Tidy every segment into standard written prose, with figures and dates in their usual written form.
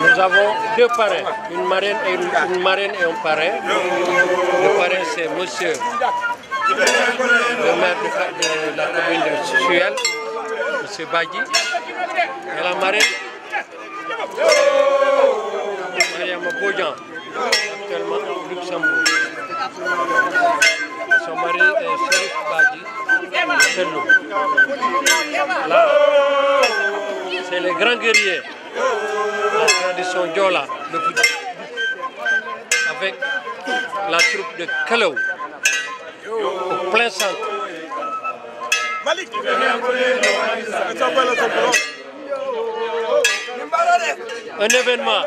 Nous avons deux parrains, une marraine et un parrain. Le parrain c'est monsieur le maire de la commune de Suel, monsieur Badji. Et la marraine, Mariam Bodjan, actuellement au Luxembourg. Son mari est Chérif Badji, Sello. Là, c'est les grands guerriers. La tradition Diola, avec la troupe de Kalau, au plein centre. Un événement,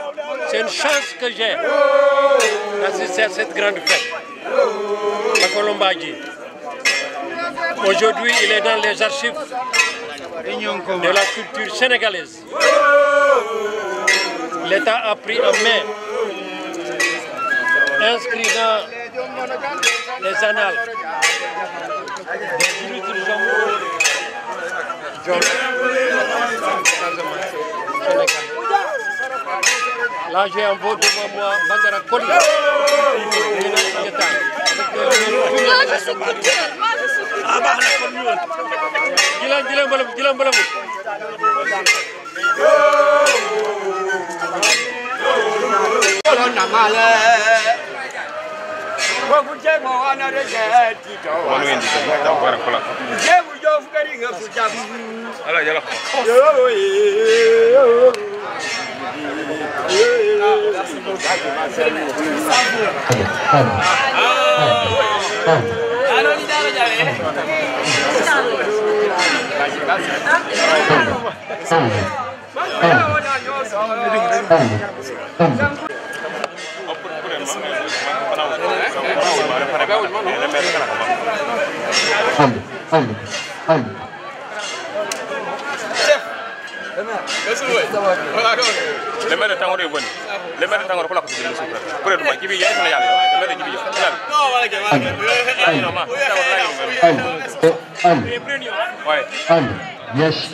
c'est une chance que j'ai d'assister à cette grande fête, la Colombadji. Aujourd'hui, il est dans les archives de la culture sénégalaise. L'État a pris en main, inscrit dans les annales des juridictions sénégalaises. Là, j'ai un beau devant moi, Bandera Koli, Le maire de Tango est venu. Le maire de Tango pour la côté de l'eau. Pour le moment, qui vit, il y a un le maire de Gibi. Non, voilà, yes,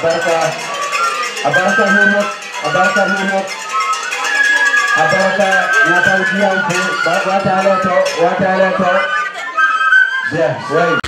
Abaraka Muhammad, Abaraka Natal Kianku, Wataleto. Yeah, right.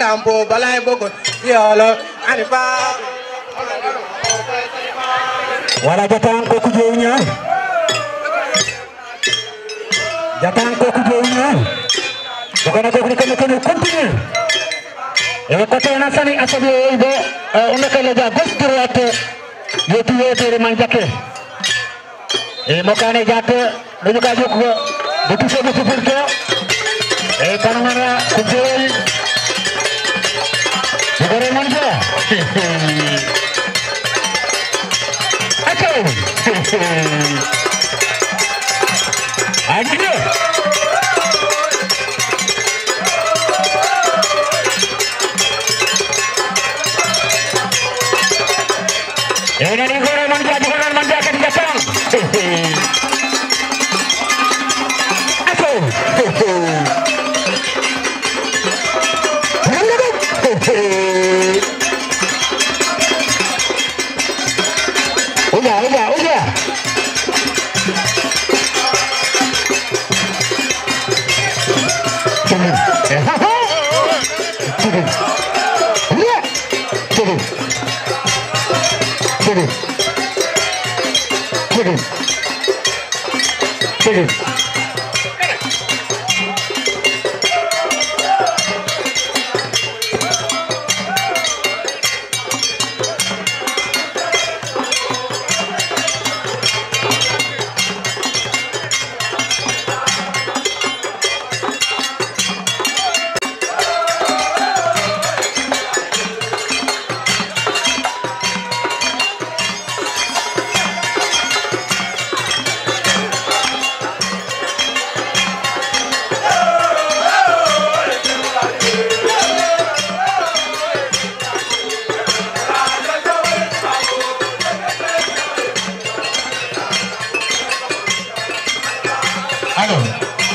Tampo balai bokon yolo anipa wala jatang ko kujonya bukan aku kena continue kota nasani asabi ibo unakala ja gosturate yotu manjake mokane jake duka joko betu furko kanangana kujol Bagaimana manja? Ayo. Ayo. Ini goreng manja akan datang. Ayo. Udah.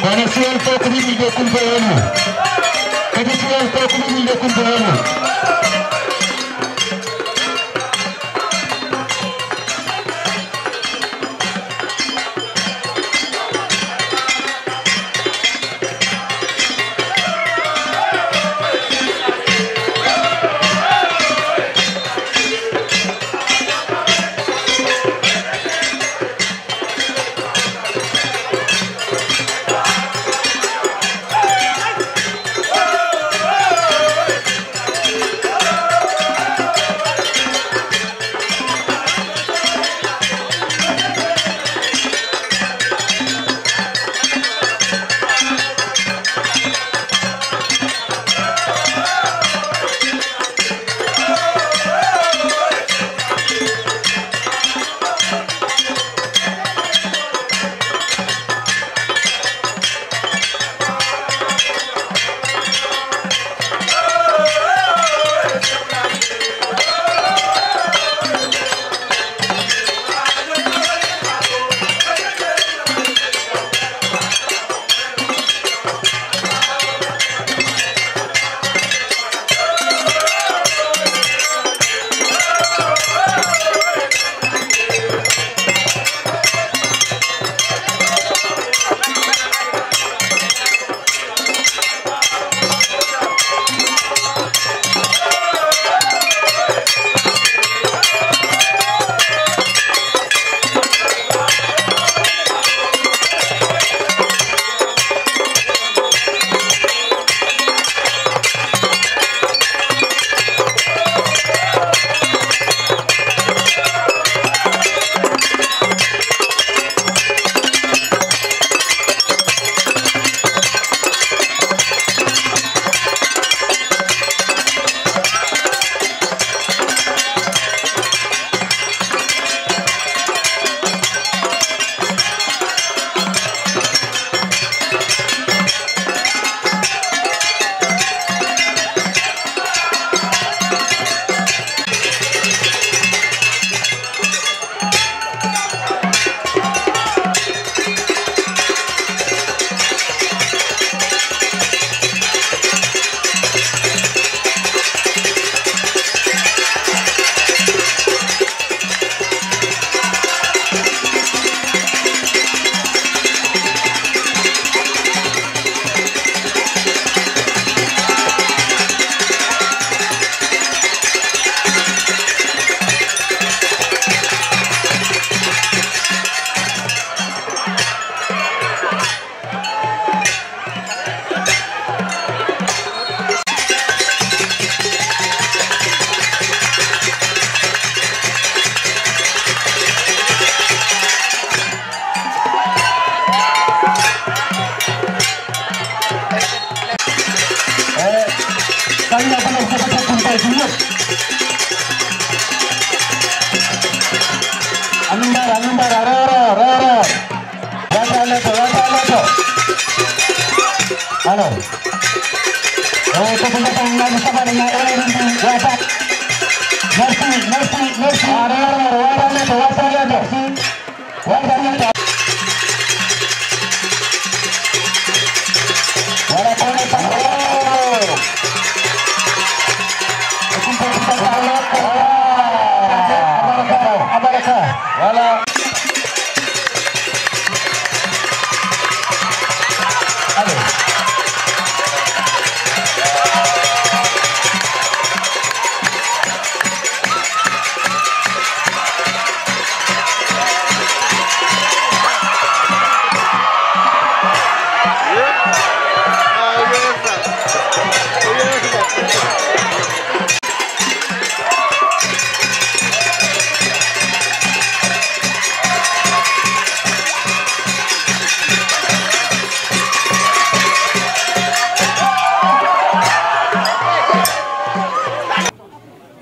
Konesian Pokri Video Kumpulanu. Konesian Pokri Video Kumpulanu.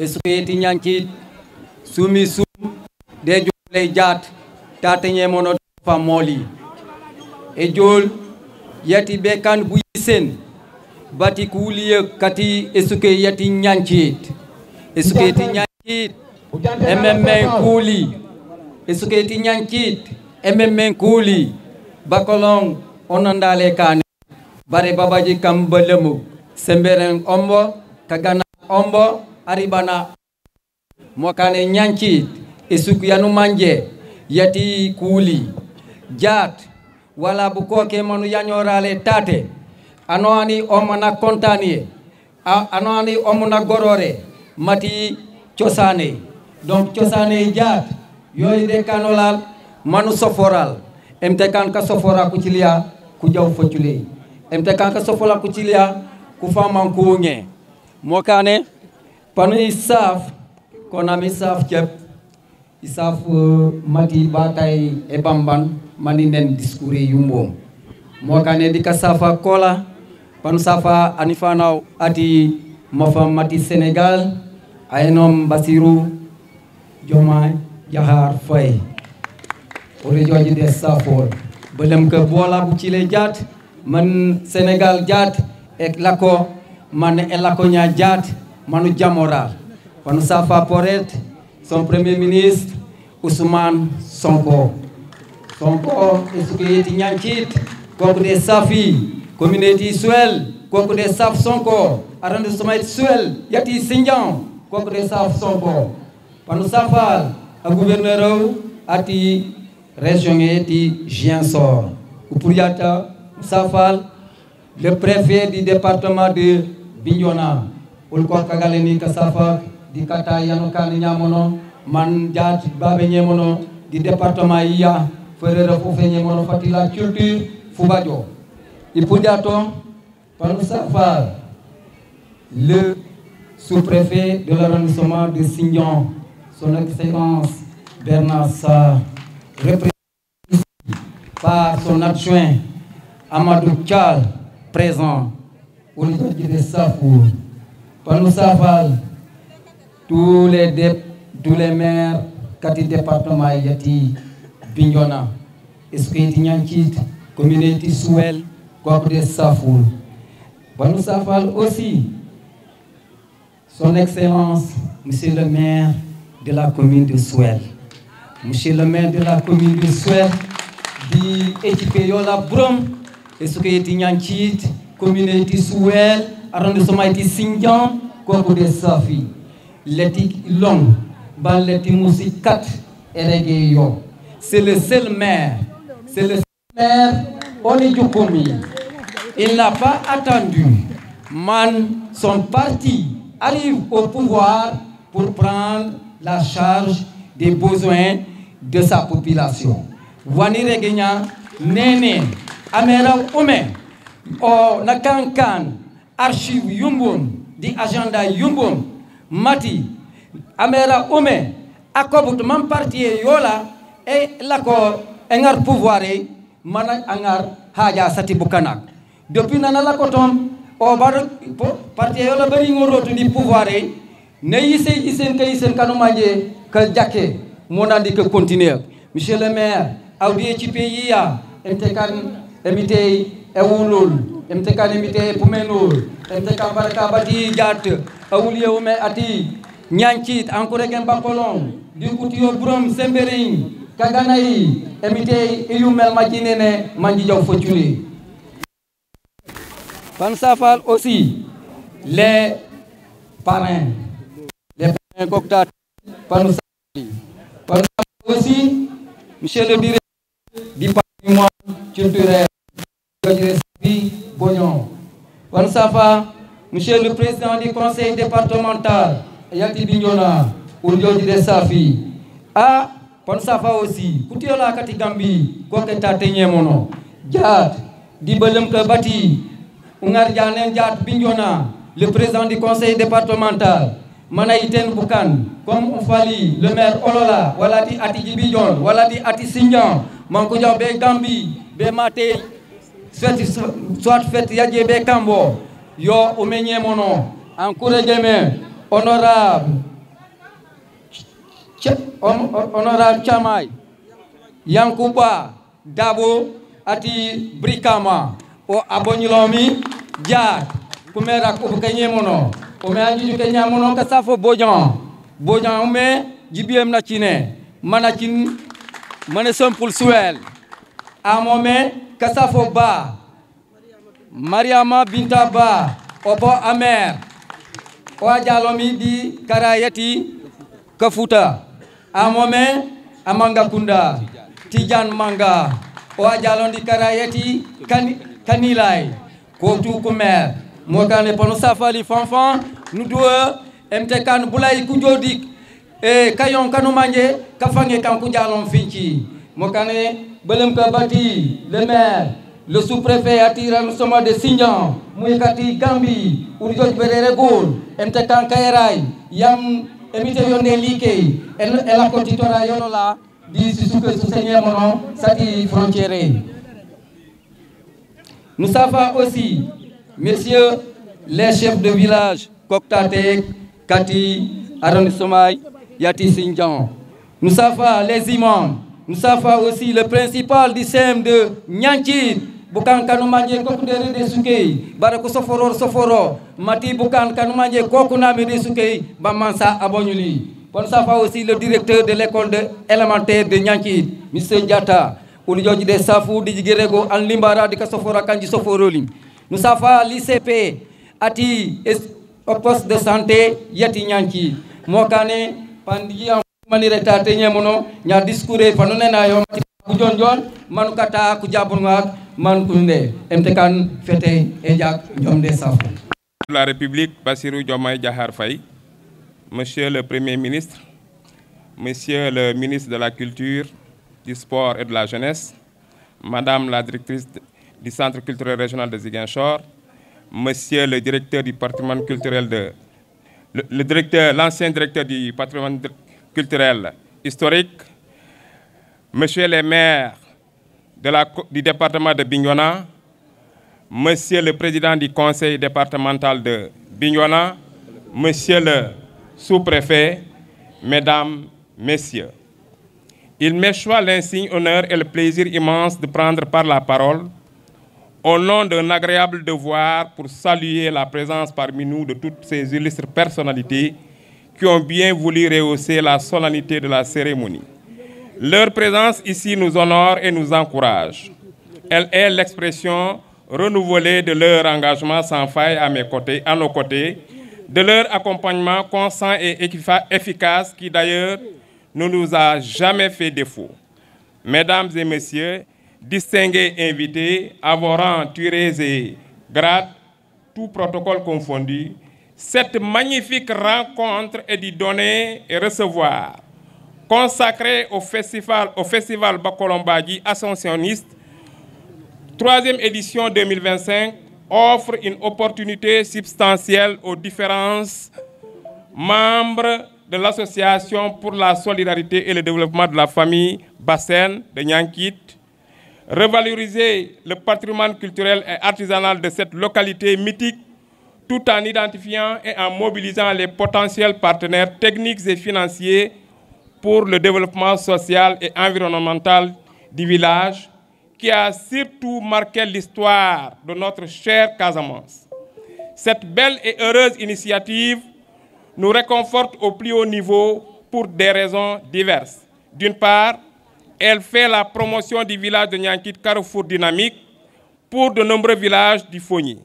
Esuketi nyanki sumi sum de jole jat tatenye mono fa moli e jol yati be kan bu yisen bati kuliye kati esuke yati nyankit esuketi nyankit emmen kuli esuketi nyankit emmen kuli bakolong onandale kan bare babaji kambelemu semberen ombo kagana ombo aribana mokane nyankit esuku yanu manje yati kuli jat wala bu koke manu yanyorale tate anoani omana kontanie anoani omuna gorore mati ciosane donc ciosane jat yoy de kanolal manu soforal emte kan ka sofora ku cilia ku jaw focule emte kan ka sofola ku cilia ku faman ku nge mokane panu isaf konami isaf cep isaf mati batay e bamban mani nen diskure yumbo mokane di kasafa kola panu safa anifana ati mofa mati Senegal aynom Basiru Jomay Jahar Fay ore joji de safor belem ke bola bu cile jat man Senegal jat ek lako man elako nya jat manu jamoral panu safa poret son premier ministre Ousmane Sonko esuketi nyankit koku de safi communauté suel koku de saf Sonko arrondissement suel yati Sindian koku de saf Sonko panu safa a gouverneur ati région eti Ziguinchor upuriata safal le préfet du département de Bignona ulko kagaleni kasafa di kata yano kan nyamono man jat babe nyemono di département iya ferere fofe nyemono fatila culture fubajo ipudiato panu safa le sous-préfet de l'arrondissement de Sindian son excellence Bernard Sarr représenté par son adjoint Amadou Tchal présent au niveau de Safour. Panu Safal, tous les maires kati département yati Bignona, Espriti Nyankit, communauté Souel, Kouakou de Safour. Panu Safal aussi, son excellence, monsieur le maire de la commune de Souel. Monsieur le maire de la commune de Souel, di équipé yola brom, Espriti Nyankit, communauté Souel, arrondissement iti Sindian, Kouakou de Safi. L'éthique long, ban l'éthique moussi 4 et yo. C'est le seul maire, Oni Djokomi. Il n'a pas attendu. Son parti arrive au pouvoir pour prendre la charge des besoins de sa population. Wani Regenya, Nene, Amera Ome, O Nakankan, Archive Yumbum, di agenda Yumbum, Mati, Amera Ome, Akobut man parti yola, et l'accord, engar pouvoir, mana angar haja sati bukanak. Depuis nana la kotom, o bar parti yola bari ngorotu di pouvoir, ne yise isen kanumanje, que jake, monandi que continuer. monsieur le maire awdi ci pays ya emtekan emite ewulul emtekan emite pumenul emtekan baraka bati jat awuliye ume ati nyankit ankure gen bakolon di kutiyo burom semberin kaganai emite ilumel majinene manji jaw fotuli Pansafal aussi les parrains Coctat Pansafal aussi monsieur le directeur du patrimoine culturel Bognon Pansafa monsieur le président du conseil départemental Yati Bignona Oudjodji de Safi a Pansafa aussi Koutiola Kati Gambi Koketa Tenyemono Diat di Belem Bati Ungar Dianen Diat Bignona le président du conseil départemental Manaïten Boukan comme on fali le maire Olola Walati Ati Djibidion Walati Ati Sindian Mankoudian Be Gambi Be Mate soit fait Yadje Be Kambo Yo Omenye Mono Encouragement honorable Chamay Yankuba Dabo Ati Brikama O Abonilomi Diat Kumera Kubukenye Mono Ome anju Kenya Mono Kasafo Bojan Ome Jibiem na Chine Manachin Manesom Pulsuel Amome Kasafo Ba Mariama Binta Ba Opo Amer Oajalomi di Karayati Kafuta Amome Amanga Kunda Tijan Manga Oajalon di Karayati Kanilai Kotu Kumer Mokane Panosafali Fanfan nous doit MTK Boulay Kudjodik et Kayon Kanumanje Kafange Kankujalon Finchi Mokane Belem Kabati le maire le sous-préfet attire nous sommes de Sindian Mouyakati Gambi Oudjodji Berere Goul MTK Kairai Yam Emite Yonde Like et la Kotitora Yonola di Susuke Seigneur Monon Sati Frontiere nous savons aussi messieurs les chefs de village Koktatek, Kati, arrondissement Yati Sindian. Nous savons les imams. Nous savons aussi le principal du CEM de Nyankit. Bukan kanumanje kokudere de sukei. Barako soforo. Mati bukan kanumanje kokuname de sukei. Bamansa abonyuli. Nous savons aussi le directeur de l'école élémentaire de Nyankit. M. Diata. Oudjodji de Safou, Dijigirego, Anlimbara, de Kasofora Kanji Soforoli. Nous savons l'ICP. Ati au poste de santé Yati Nyanki Mokane Pandi Manireta Tenyemono Nya discours Panonena yo Kujonjon Manukata Kujabunwak Mankunde MTK Fete Ejak Nyomde Safou. La République Bassirou Diomaye Diakhar Faye, Monsieur le Premier ministre, Monsieur le ministre de la Culture, du Sport et de la Jeunesse, Madame la directrice du Centre culturel régional de Ziguinchor, Monsieur le directeur du patrimoine culturel l'ancien directeur du patrimoine culturel historique, Monsieur le maire du département de Bignona, Monsieur le président du conseil départemental de Bignona, Monsieur le sous-préfet, Mesdames, Messieurs. Il m'échoit l'insigne honneur et le plaisir immense de prendre par la parole au nom d'un agréable devoir pour saluer la présence parmi nous de toutes ces illustres personnalités qui ont bien voulu rehausser la solennité de la cérémonie. Leur présence ici nous honore et nous encourage. Elle est l'expression renouvelée de leur engagement sans faille à nos côtés, de leur accompagnement constant et efficace qui d'ailleurs ne nous a jamais fait défaut. Mesdames et messieurs, distingués invités, à vos rangs, turés et grades, tout protocole confondu, cette magnifique rencontre est du donner et recevoir, consacrée au festival Bakolombadji Ascensionniste, 3e édition 2025, offre une opportunité substantielle aux différents membres de l'Association pour la solidarité et le développement de la famille Bassène de Nyankit, revaloriser le patrimoine culturel et artisanal de cette localité mythique tout en identifiant et en mobilisant les potentiels partenaires techniques et financiers pour le développement social et environnemental du village, qui a surtout marqué l'histoire de notre chère Casamance. Cette belle et heureuse initiative nous réconforte au plus haut niveau pour des raisons diverses. D'une part, elle fait la promotion du village de Niankit Carrefour dynamique pour de nombreux villages du Fogny.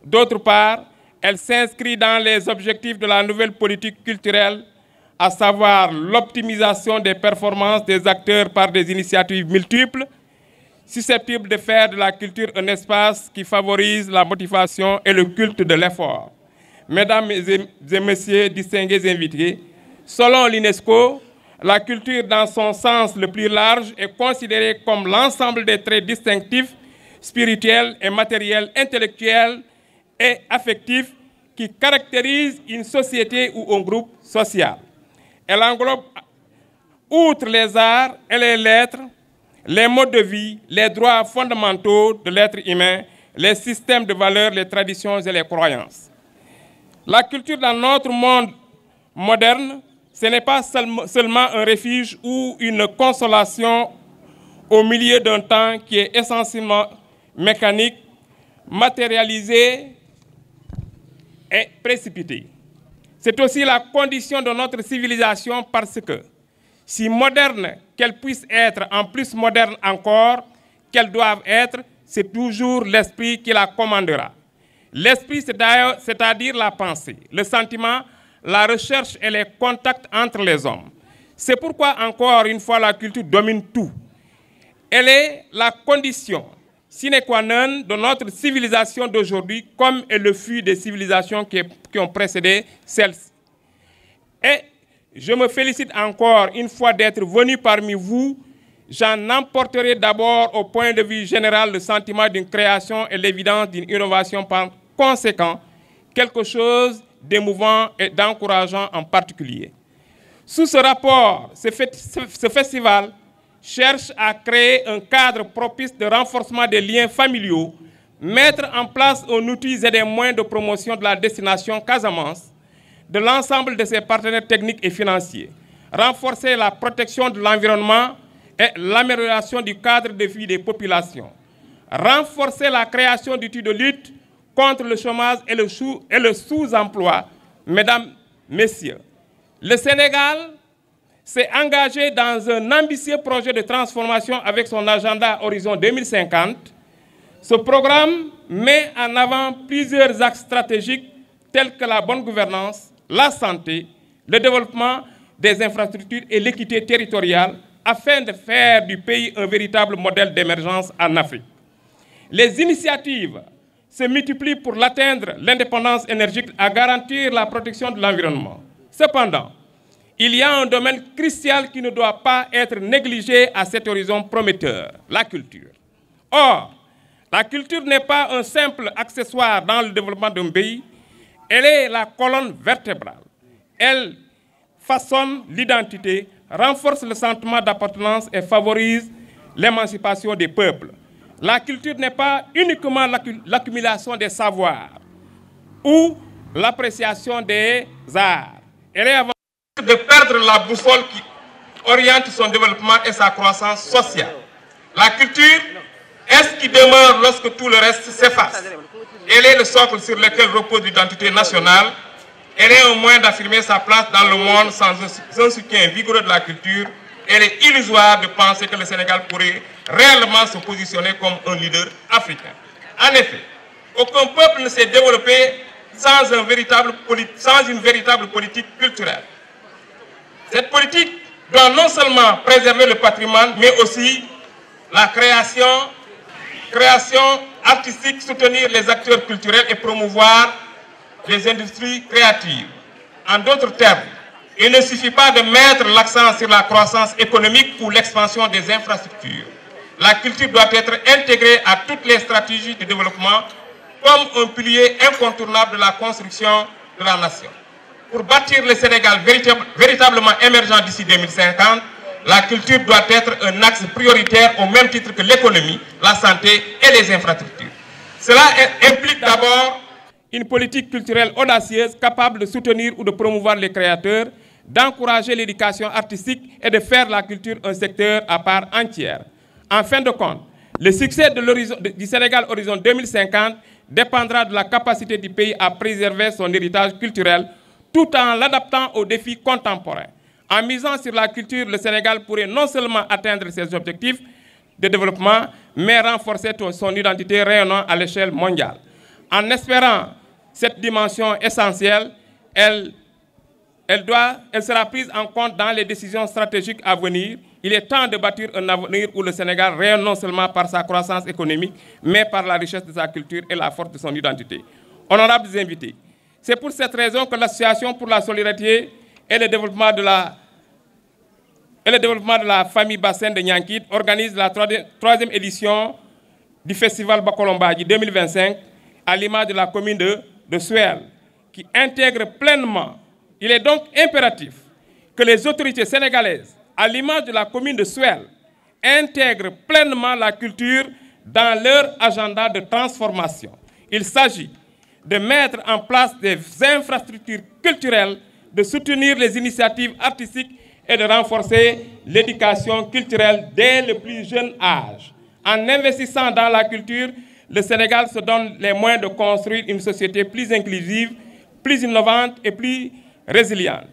D'autre part, elle s'inscrit dans les objectifs de la nouvelle politique culturelle, à savoir l'optimisation des performances des acteurs par des initiatives multiples, susceptibles de faire de la culture un espace qui favorise la motivation et le culte de l'effort. Mesdames et messieurs, distingués invités, selon l'UNESCO, la culture dans son sens le plus large est considérée comme l'ensemble des traits distinctifs, spirituels et matériels, intellectuels et affectifs qui caractérisent une société ou un groupe social. Elle englobe, outre les arts et les lettres, les modes de vie, les droits fondamentaux de l'être humain, les systèmes de valeurs, les traditions et les croyances. La culture dans notre monde moderne, ce n'est pas seulement un refuge ou une consolation au milieu d'un temps qui est essentiellement mécanique, matérialisé et précipité. C'est aussi la condition de notre civilisation parce que, si moderne qu'elle puisse être, en plus moderne encore qu'elle doive être, c'est toujours l'esprit qui la commandera. L'esprit, c'est-à-dire la pensée, le sentiment, la recherche et les contacts entre les hommes. C'est pourquoi, encore une fois, la culture domine tout. Elle est la condition sine qua non de notre civilisation d'aujourd'hui, comme elle le fut des civilisations qui ont précédé celle-ci. Et je me félicite encore une fois d'être venu parmi vous. J'en emporterai d'abord au point de vue général le sentiment d'une création et l'évidence d'une innovation par conséquent, quelque chose d'émouvant et d'encourageant en particulier. Sous ce rapport, ce festival cherche à créer un cadre propice de renforcement des liens familiaux, mettre en place un outil et des moyens de promotion de la destination Casamance, de l'ensemble de ses partenaires techniques et financiers, renforcer la protection de l'environnement et l'amélioration du cadre de vie des populations, renforcer la création d'outils de lutte contre le chômage et le sous-emploi. Mesdames, Messieurs, le Sénégal s'est engagé dans un ambitieux projet de transformation avec son agenda Horizon 2050. Ce programme met en avant plusieurs axes stratégiques tels que la bonne gouvernance, la santé, le développement des infrastructures et l'équité territoriale afin de faire du pays un véritable modèle d'émergence en Afrique. Les initiatives se multiplient pour atteindre l'indépendance énergétique à garantir la protection de l'environnement. Cependant, il y a un domaine crucial qui ne doit pas être négligé à cet horizon prometteur, la culture. Or, la culture n'est pas un simple accessoire dans le développement d'un pays, elle est la colonne vertébrale. Elle façonne l'identité, renforce le sentiment d'appartenance et favorise l'émancipation des peuples. La culture n'est pas uniquement l'accumulation des savoirs ou l'appréciation des arts. Elle est avant de perdre la boussole qui oriente son développement et sa croissance sociale. La culture est ce qui demeure lorsque tout le reste s'efface. Elle est le socle sur lequel repose l'identité nationale. Elle est un moyen d'affirmer sa place dans le monde sans un soutien vigoureux de la culture. Elle est illusoire de penser que le Sénégal pourrait réellement se positionner comme un leader africain. En effet, aucun peuple ne s'est développé sans une véritable politique culturelle. Cette politique doit non seulement préserver le patrimoine, mais aussi la création artistique, soutenir les acteurs culturels et promouvoir les industries créatives. En d'autres termes, il ne suffit pas de mettre l'accent sur la croissance économique ou l'expansion des infrastructures. La culture doit être intégrée à toutes les stratégies de développement comme un pilier incontournable de la construction de la nation. Pour bâtir le Sénégal véritablement émergent d'ici 2050, la culture doit être un axe prioritaire au même titre que l'économie, la santé et les infrastructures. Cela implique d'abord une politique culturelle audacieuse capable de soutenir ou de promouvoir les créateurs, d'encourager l'éducation artistique et de faire la culture un secteur à part entière. En fin de compte, le succès du Sénégal Horizon 2050 dépendra de la capacité du pays à préserver son héritage culturel tout en l'adaptant aux défis contemporains. En misant sur la culture, le Sénégal pourrait non seulement atteindre ses objectifs de développement, mais renforcer son identité rayonnant à l'échelle mondiale. En espérant cette dimension essentielle, elle sera prise en compte dans les décisions stratégiques à venir. Il est temps de bâtir un avenir où le Sénégal rayonne non seulement par sa croissance économique, mais par la richesse de sa culture et la force de son identité. Honorables invités, c'est pour cette raison que l'Association pour la solidarité et le développement de la famille Bassin de Niankit organise la troisième édition du Festival Bakolombaji 2025 à l'image de la commune de Suel, qui intègre pleinement. Il est donc impératif que les autorités sénégalaises, à l'image de la commune de Suel, intègrent pleinement la culture dans leur agenda de transformation. Il s'agit de mettre en place des infrastructures culturelles, de soutenir les initiatives artistiques et de renforcer l'éducation culturelle dès le plus jeune âge. En investissant dans la culture, le Sénégal se donne les moyens de construire une société plus inclusive, plus innovante et plus résiliente.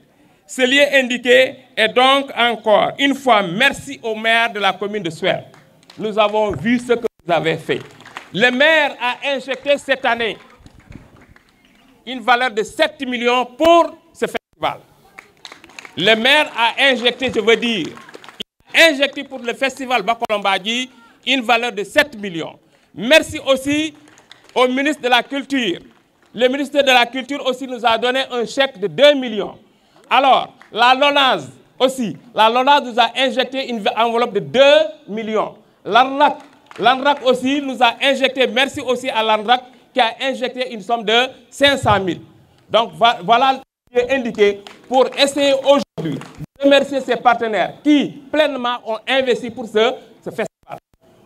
Ce lieu indiqué est donc encore une fois merci au maire de la commune de Suel. Nous avons vu ce que vous avez fait. Le maire a injecté cette année une valeur de 7 millions pour ce festival. Le maire a injecté, je veux dire, il a injecté pour le festival Bakolombaji une valeur de 7 millions. Merci aussi au ministre de la Culture. Le ministre de la Culture aussi nous a donné un chèque de 2 millions. Alors, la LONASE aussi, la LONASE nous a injecté une enveloppe de 2 millions. L'ANRAC aussi nous a injecté, merci aussi à l'ANRAC qui a injecté une somme de 500 000. Donc voilà ce qui est indiqué pour essayer aujourd'hui de remercier ses partenaires qui pleinement ont investi pour ce festival.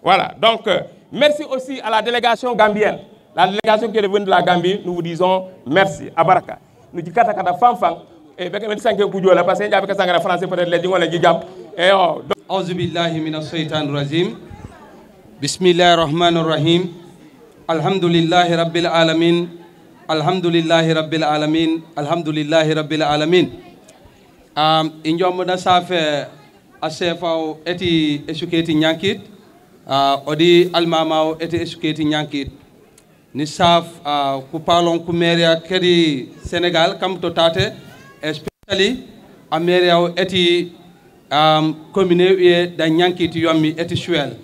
Voilà, donc merci aussi à la délégation gambienne. La délégation qui est venue de la Gambie, nous vous disons merci. Abaraka. Nous disons kata fanfang. Et avec les 5 coups de la parce qu'il y a avec les Français peut-être les gens les gigam. Et oh. Auzu billahi minash shaitanir rajim. Bismillahir rahmanir rahim. Alhamdulillahi rabbil alamin. Alhamdulillahi rabbil alamin. Alhamdulillahi rabbil alamin. Injom da safe asefao eti esuketi nyankit. Odi almamao eti esuketi nyankit. Ni saf ku palon ku meria kedi Sénégal kam to tate especially ameria eti commune e da nyankiti yomi eti Suel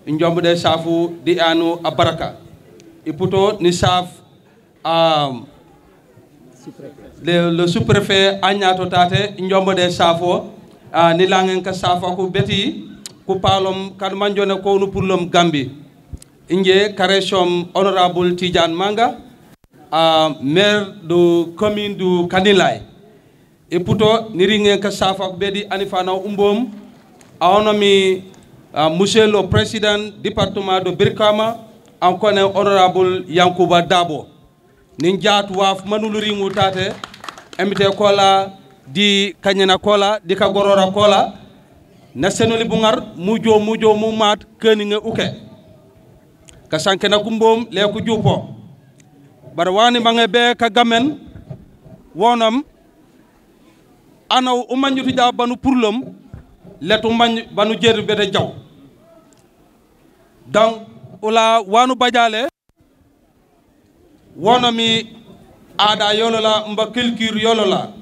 njombo de safu di anu abaraka iputo ni saf le sous-préfet agnato tate njombo de safo ni langen ka safo ku beti ku palom kad manjone ko nu purlom Gambie inje karesom honorable Tidiane Manga maire de commune du Kanilai et puto niringe ka safa bedi anifana umbom aonomi monsieur le président département de Brikama en connaît honorable Yankuba Dabo ninjat waf manulu ringu tate emite kola di kanyana kola di ka gorora kola na senoli bungar mujo mu mat keninge uke ka sanke na kumbom le ku jupo barwani mange be ka gamen wonam anaw umanjuti ja banu purlom letu man banu jer bede jaw donc ula wanu bajale wonami ada yolola mba culture yolola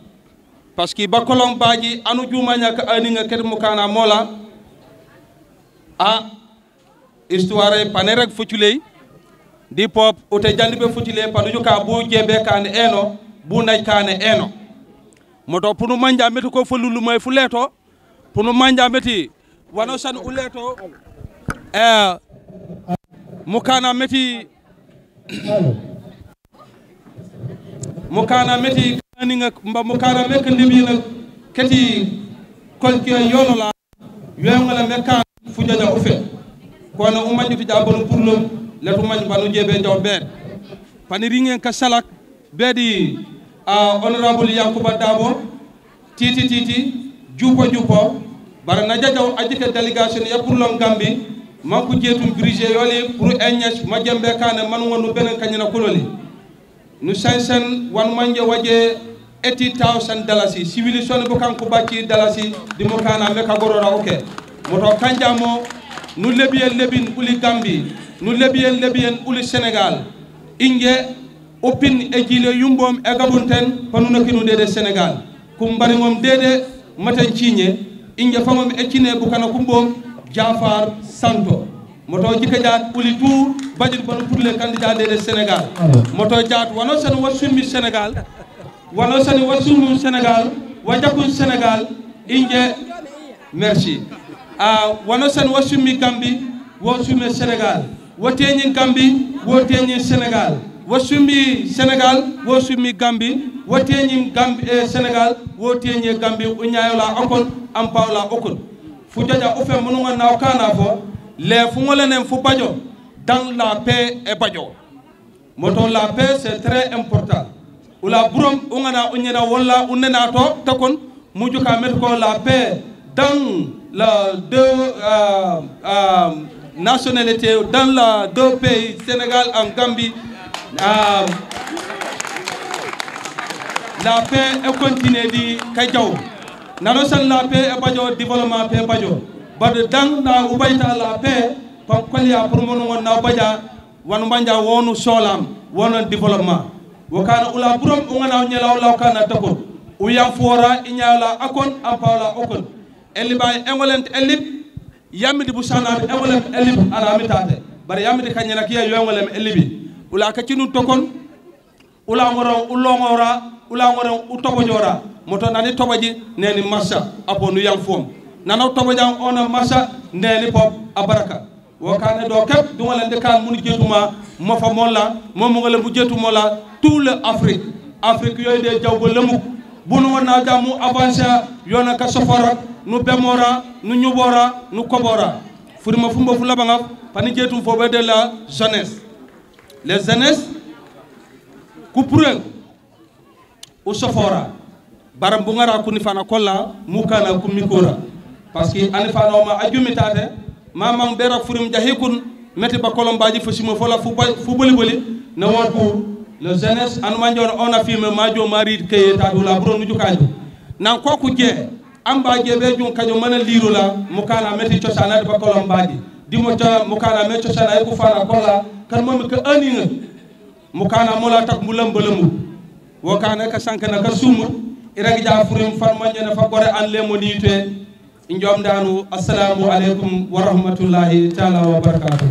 parce que bakolom baji anu jumanya ka aninga ket mukana mola histoire panerek futuley di pop ote jandibe futule panuju ka bu jebe kan eno bu nay kan eno moto punu manja meti ko folulu may fuleto punu manja meti wano san uleto mukana meti kaninga mba mukana mek ndibina keti kolke yolola yengala mekkan fujaja ufe kono umanjuti jabon purlum letu man banu jebe jaw bet pani ringen ka salak bedi honorable Yankuba Dabo titi jupo bara na jajaw ajike délégation ya pour lom Gambie manku jeetum dirigé yoli pour enyesh majembe kane man wonu benen kanyina kuloli nu sansen wan manje waje $80,000 civilisation bu kanku bacci dalasi di mo kana me ka gorora oke moto kanjamo nu lebien uli Gambie nu lebien uli Sénégal inge opin e jile yumbom e gabunten panuna kinu dede Sénégal kum bari mom dede matan ciñe inge famam e cine bu kana kumbom Jafar Santo moto jike jaat uli tour bajir banu pour les candidats de Sénégal moto jaat wano sen wasumi Sénégal wajakun Sénégal inge merci wano sen wasumi Gambie wasumi Sénégal woteñi Gambie woteñi Sénégal wasumi Sénégal wasumi Gambie woteñi Gambie Sénégal woteñi Gambie unyayola okon ampawla okon fu jaja ofe mununga na okana fo les fungolenen fu bajo dans la paix et bajo moto la paix c'est très important ula burom ungana unyena wala unena to takon mujuka met ko la paix dans la deux nationalités dans la deux pays Sénégal en Gambie la paix est continue di kajaw nano san la paix et bajo développement paix bajo bad dang na ubayta la paix pam kolya pour mon na baja wan manja wonu solam wonon développement wakana ula burom ngana nyela wala kana takon uyam fora inyala akon ampawla okon elibay engolent elib yamidi busana engolent elib ala mitate bar yamidi kanyana kiya yongolem elibi ula kacinu tokon ula ngoro ulongora ula ngoro utobojora moto nani tobaji neni massa aponu yang fom nana tobojang ona massa neni pop abaraka wakane do kep du ngalen de kan munu jetuma mo fa molla mom ngalen bu jetumola tout le Afrique yoy de jawbo lemuk bunu wona jamu avancer yona ka sofora nu bemora nu ñubora nu kobora furima fumba fu labanga pani jetum fo be de la jeunesse les jeunesses kupurel o sofora baram bu ngara kuni fana kolla mukana ku mikora parce que ani fana ma ajumitate mamam bera furim jahikun meti ba kolombaji fosimo fola fu boli na won pour le jeunesse an manjon on a filmé majo mari kay ta dula bro nu jukaji nan koku je amba je be jun kajo mana liru la mukana meti ciosana ba kolombaji dimo ta mukana me ciosana ku fana kolla kan mom ka aninga mukana mola tak mulambalamu wakana ka sankana ka sumu iragi ja furim farma nyana fa gore an lemonite njom danu assalamu alaikum wa rahmatullahi ta'ala wa barakatuh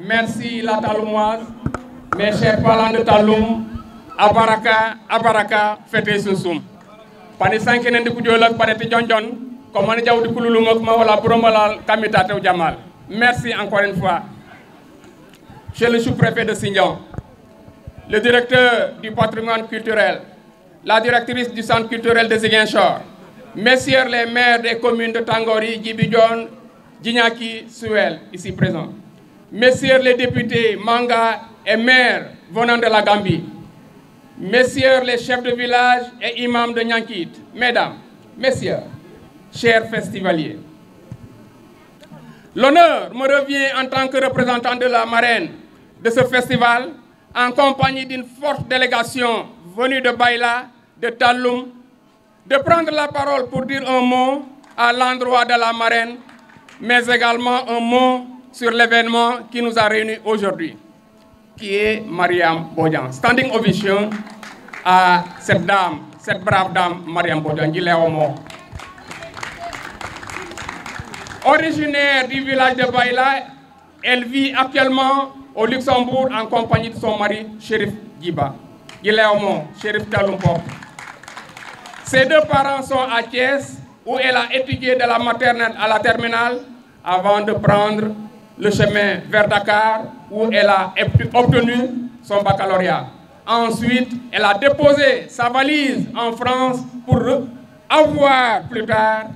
Merci la Taloumoise, mes chers parents de Taloum, Abaraka, fêtez ce soum. Pani sankenen di kujolak pareti jonjon, comme on jaw di kululumok ma wala bromala kamitate au Jamal. Merci encore une fois. Chez le sous-préfet de Sindian, le directeur du patrimoine culturel, la directrice du centre culturel de Ziguinchor, messieurs les maires des communes de Tangori, Djibidjon, Djignaki, Suel, ici présents. Messieurs les députés Manga et maires venant de la Gambie, messieurs les chefs de village et imams de Nyankit, mesdames, messieurs, chers festivaliers. L'honneur me revient en tant que représentant de la marraine de ce festival, en compagnie d'une forte délégation venue de Baïla, de Taloum, de prendre la parole pour dire un mot à l'endroit de la marraine, mais également un mot sur l'événement qui nous a réunis aujourd'hui, qui est Mariam Bodian. Standing ovation à cette dame, cette brave dame, Mariam Bodian, qui est mort. Originaire du village de Baïla, elle vit actuellement au Luxembourg en compagnie de son mari, Chérif Djiba. Guilherme, Chérif Taloum-Pop. Ses deux parents sont à Thiès, où elle a étudié de la maternelle à la terminale, avant de prendre le chemin vers Dakar, où elle a obtenu son baccalauréat. Ensuite, elle a déposé sa valise en France pour avoir plus tard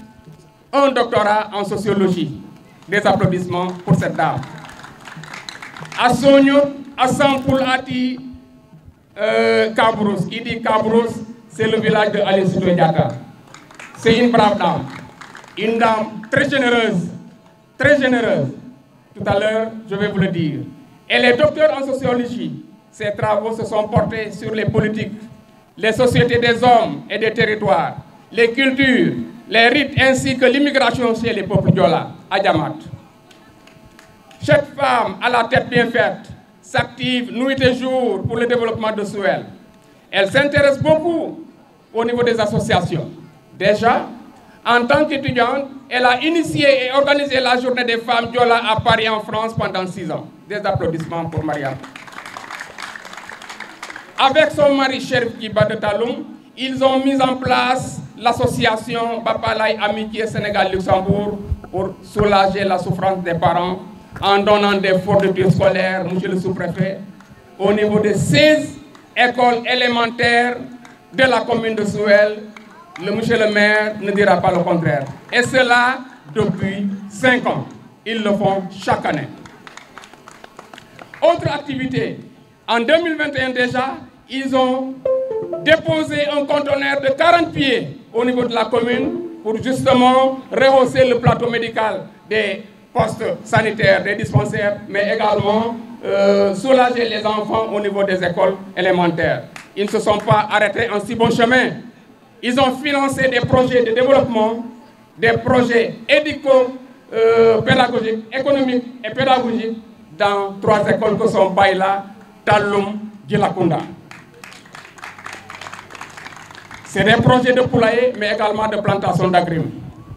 un doctorat en sociologie. Des applaudissements pour cette dame. À Sogno, à Sampoulati, Kabrousse. Qui dit Kabrousse, c'est le village de Aline Sitoé Diatta. C'est une brave dame. Une dame très généreuse. Très généreuse. Tout à l'heure, je vais vous le dire. Elle est docteure en sociologie. Ses travaux se sont portés sur les politiques, les sociétés des hommes et des territoires, les cultures, les rites ainsi que l'immigration chez les peuples Diola, à Diamat. Chaque femme à la tête bien faite s'active nuit et jour pour le développement de Souel. Elle s'intéresse beaucoup au niveau des associations. Déjà, en tant qu'étudiante, elle a initié et organisé la journée des femmes Diola à Paris en France pendant 6 ans. Des applaudissements pour Mariam. Avec son mari Chérif Kiba de Taloum, ils ont mis en place l'association Bapalay Amitié Sénégal-Luxembourg pour soulager la souffrance des parents en donnant des fournitures scolaires, monsieur le sous-préfet, au niveau de 16 écoles élémentaires de la commune de Souel. Monsieur le maire ne dira pas le contraire. Et cela depuis 5 ans. Ils le font chaque année. Autre activité, en 2021 déjà, ils ont déposé un conteneur de 40 pieds au niveau de la commune pour justement rehausser le plateau médical des postes sanitaires, des dispensaires, mais également soulager les enfants au niveau des écoles élémentaires. Ils ne se sont pas arrêtés en si bon chemin. Ils ont financé des projets de développement, des projets éduco-pédagogiques, économiques et pédagogiques dans 3 écoles que sont Baïla, Taloum, Djilakunda. C'est des projets de poulailler, mais également de plantation d'agrumes.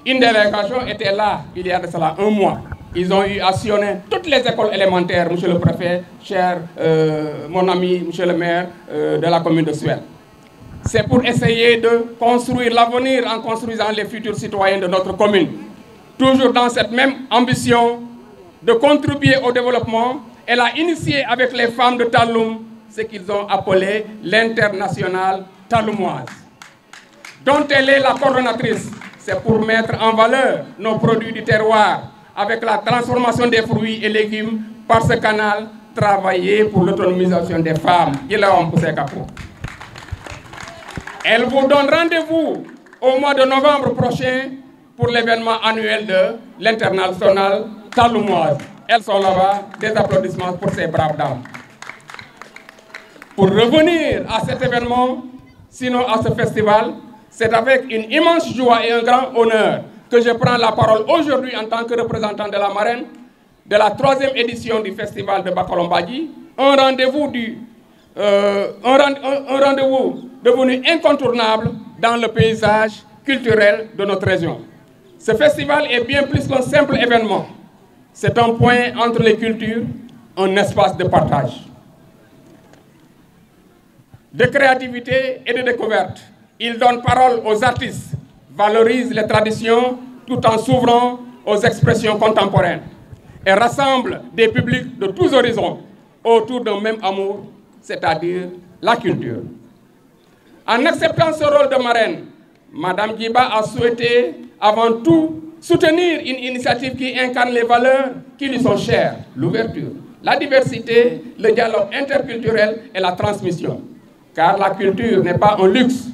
Une délégation était là, il y a de cela 1 mois. Ils ont eu à sillonner toutes les écoles élémentaires, monsieur le préfet, cher mon ami, monsieur le maire de la commune de Souel. C'est pour essayer de construire l'avenir en construisant les futurs citoyens de notre commune. Toujours dans cette même ambition de contribuer au développement, elle a initié avec les femmes de Taloum ce qu'ils ont appelé l'internationale taloumoise, dont elle est la coordonnatrice. C'est pour mettre en valeur nos produits du terroir avec la transformation des fruits et légumes par ce canal, travailler pour l'autonomisation des femmes. Elle vous donne rendez-vous au mois de novembre prochain pour l'événement annuel de l'internationale taloumoise. Elles sont là-bas. Des applaudissements pour ces braves dames. Pour revenir à cet événement, sinon à ce festival, c'est avec une immense joie et un grand honneur que je prends la parole aujourd'hui en tant que représentant de la marraine de la 3e édition du festival de Bakolombadji, un rendez-vous devenu incontournable dans le paysage culturel de notre région. Ce festival est bien plus qu'un simple événement. C'est un point entre les cultures, un espace de partage, de créativité et de découverte. Il donne parole aux artistes, valorise les traditions tout en s'ouvrant aux expressions contemporaines et rassemble des publics de tous horizons autour d'un même amour, c'est-à-dire la culture. En acceptant ce rôle de marraine, Madame Djiba a souhaité avant tout soutenir une initiative qui incarne les valeurs qui lui sont chères, l'ouverture, la diversité, le dialogue interculturel et la transmission. Car la culture n'est pas un luxe,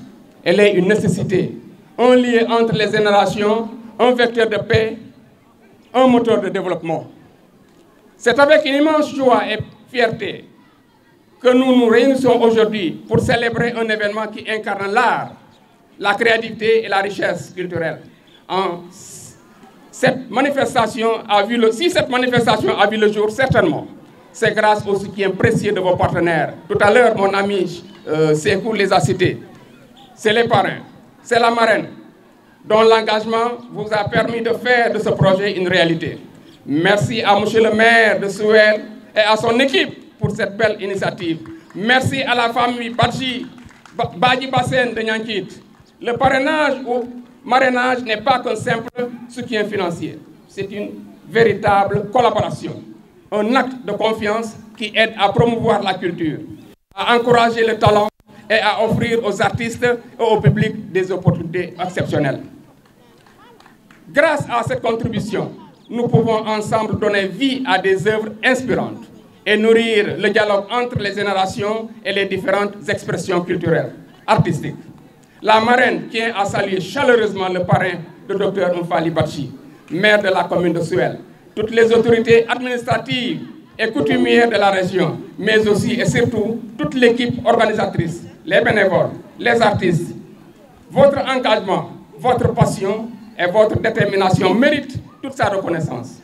elle est une nécessité, un lien entre les générations, un vecteur de paix, un moteur de développement. C'est avec une immense joie et fierté que nous nous réunissons aujourd'hui pour célébrer un événement qui incarne l'art, la créativité et la richesse culturelle. Si cette manifestation a vu le jour, certainement, c'est grâce au soutien précieux de vos partenaires. Tout à l'heure, mon ami Sekou les a cités. C'est les parrains, c'est la marraine, dont l'engagement vous a permis de faire de ce projet une réalité. Merci à monsieur le maire de Souel et à son équipe pour cette belle initiative. Merci à la famille Badji Bassène de Niankit. Le parrainage ou marrainage n'est pas qu'un simple soutien financier. C'est une véritable collaboration. Un acte de confiance qui aide à promouvoir la culture, à encourager le talent et à offrir aux artistes et au public des opportunités exceptionnelles. Grâce à cette contribution, nous pouvons ensemble donner vie à des œuvres inspirantes et nourrir le dialogue entre les générations et les différentes expressions culturelles, artistiques. La marraine tient à saluer chaleureusement le parrain, le Dr Mfali Badji, maire de la commune de Souel, toutes les autorités administratives et coutumières de la région, mais aussi et surtout toute l'équipe organisatrice, les bénévoles, les artistes. Votre engagement, votre passion et votre détermination méritent toute sa reconnaissance.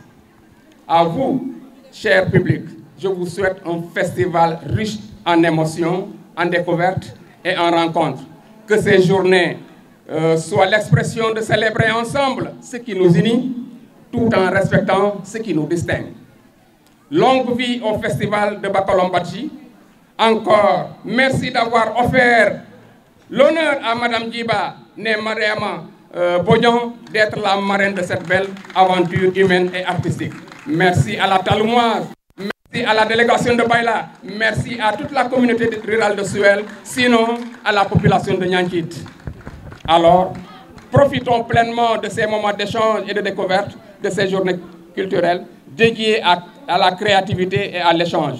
À vous, cher public, je vous souhaite un festival riche en émotions, en découvertes et en rencontres. Que ces journées soient l'expression de célébrer ensemble ce qui nous unit, tout en respectant ce qui nous distingue. Longue vie au festival de Bakolom Badji. Encore, merci d'avoir offert l'honneur à Madame Djiba, née Mariama Bognon, d'être la marraine de cette belle aventure humaine et artistique. Merci à la Taloumoise, merci à la délégation de Baïla, merci à toute la communauté rurale de Souel, sinon à la population de Niankit. Alors, profitons pleinement de ces moments d'échange et de découverte de ces journées culturelles dédiées à la créativité et à l'échange.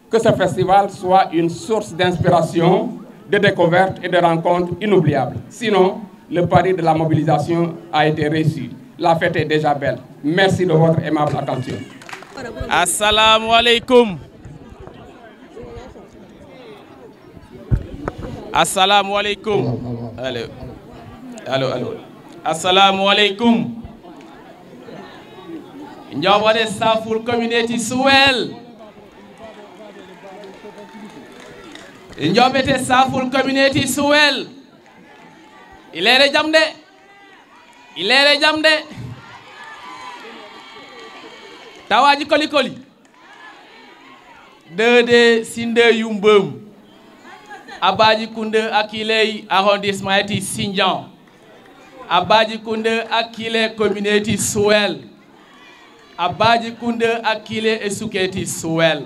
Que ce festival soit une source d'inspiration, de découverte et de rencontres inoubliables. Sinon, le pari de la mobilisation a été réussi. La fête est déjà belle. Merci de votre aimable attention. Assalamu alaikum. Assalamu alaikum. Allô. Allô, allô. Assalamu alaikum. Njawade Saful Community Souel. Njobete Saful Community Souel. Il est les jamde. Il est les jamde. Tawaji koli koli. De Sinde Yumbum. Abaji Kunde Akile arrondissement eti Sindian. Abaji Kunde Akile community Souel. Abaji Kunde Akile Esuketi Souel.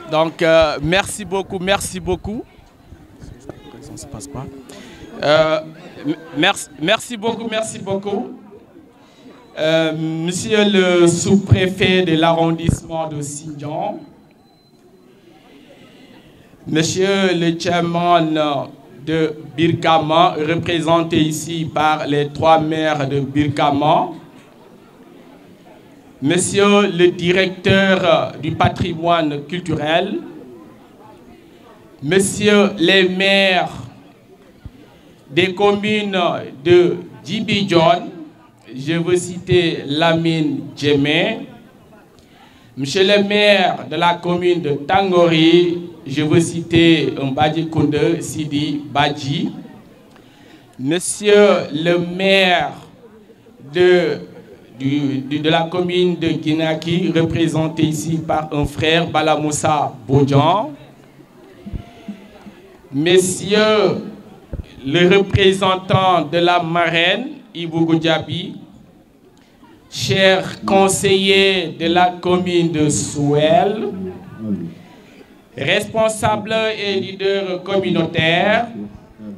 Donc merci beaucoup, merci beaucoup. Ça se passe pas. Merci beaucoup, merci beaucoup. Monsieur le sous-préfet de l'arrondissement de Sindian, Monsieur le chairman de Birkama, représenté ici par les 3 maires de Birkama, Monsieur le directeur du patrimoine culturel, Monsieur les maires des communes de Djibidjon, je veux citer Lamine Djemé, Monsieur le maire de la commune de Tangori, je veux citer Mbadji Kounde Sidi Badji, Monsieur le maire de la commune de Guinaki, représenté ici par un frère Balamoussa Bodjan, Messieurs le représentant de la marraine Ibou Diaby, chers conseillers de la commune de Souel, responsables et leaders communautaires,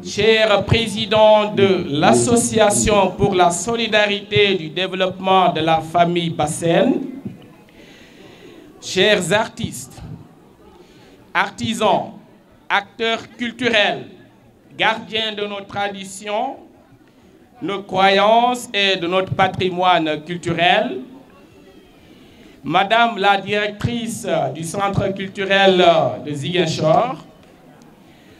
chers présidents de l'Association pour la solidarité du développement de la famille Bassène, chers artistes, artisans, acteurs culturels, gardiens de nos traditions, nos croyances et de notre patrimoine culturel, Madame la directrice du Centre culturel de Ziguinchor,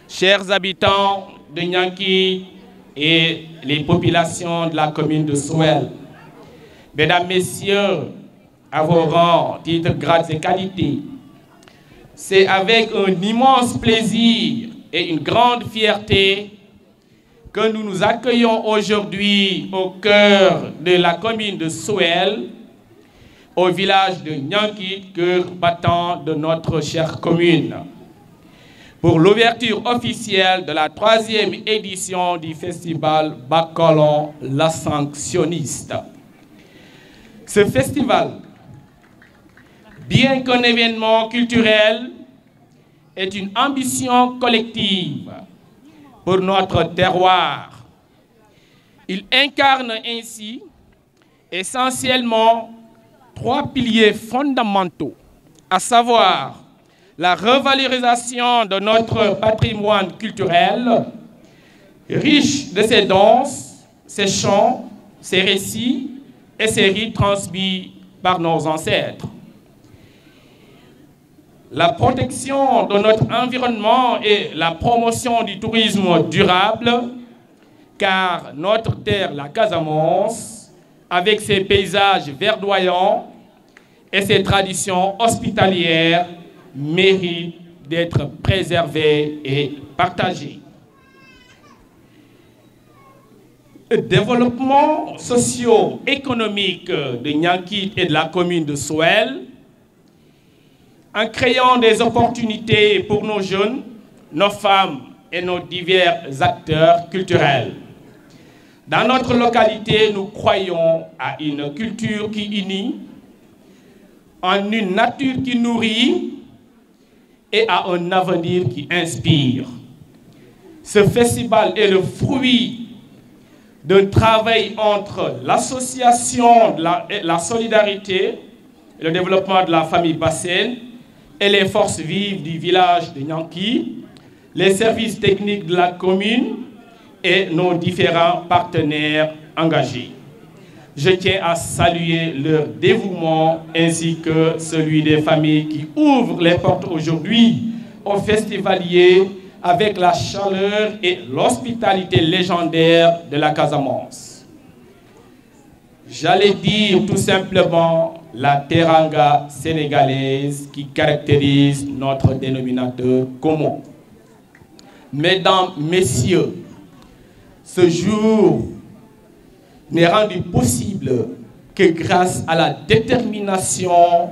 chers habitants de Nianki et les populations de la commune de Souel, Mesdames, Messieurs, à vos rangs, titres, grades et qualités, c'est avec un immense plaisir et une grande fierté que nous nous accueillons aujourd'hui au cœur de la commune de Souel au village de Nyanki, cœur battant de notre chère commune, pour l'ouverture officielle de la 3e édition du festival Bacolon l'Ascensionniste. Ce festival, bien qu'un événement culturel, est une ambition collective pour notre terroir. Il incarne ainsi essentiellement 3 piliers fondamentaux, à savoir la revalorisation de notre patrimoine culturel, riche de ses danses, ses chants, ses récits et ses rites transmis par nos ancêtres. La protection de notre environnement et la promotion du tourisme durable, car notre terre, la Casamance, avec ses paysages verdoyants et ses traditions hospitalières, mérite d'être préservée et partagée. Le développement socio-économique de Nyanki et de la commune de Souel, en créant des opportunités pour nos jeunes, nos femmes et nos divers acteurs culturels. Dans notre localité, nous croyons à une culture qui unit, en une nature qui nourrit et à un avenir qui inspire. Ce festival est le fruit d'un travail entre l'association, la solidarité et le développement de la famille bassine et les forces vives du village de Nyanki, les services techniques de la commune et nos différents partenaires engagés. Je tiens à saluer leur dévouement ainsi que celui des familles qui ouvrent les portes aujourd'hui aux festivaliers avec la chaleur et l'hospitalité légendaire de la Casamance. J'allais dire tout simplement la teranga sénégalaise qui caractérise notre dénominateur commun. Mesdames, Messieurs, ce jour n'est rendu possible que grâce à la détermination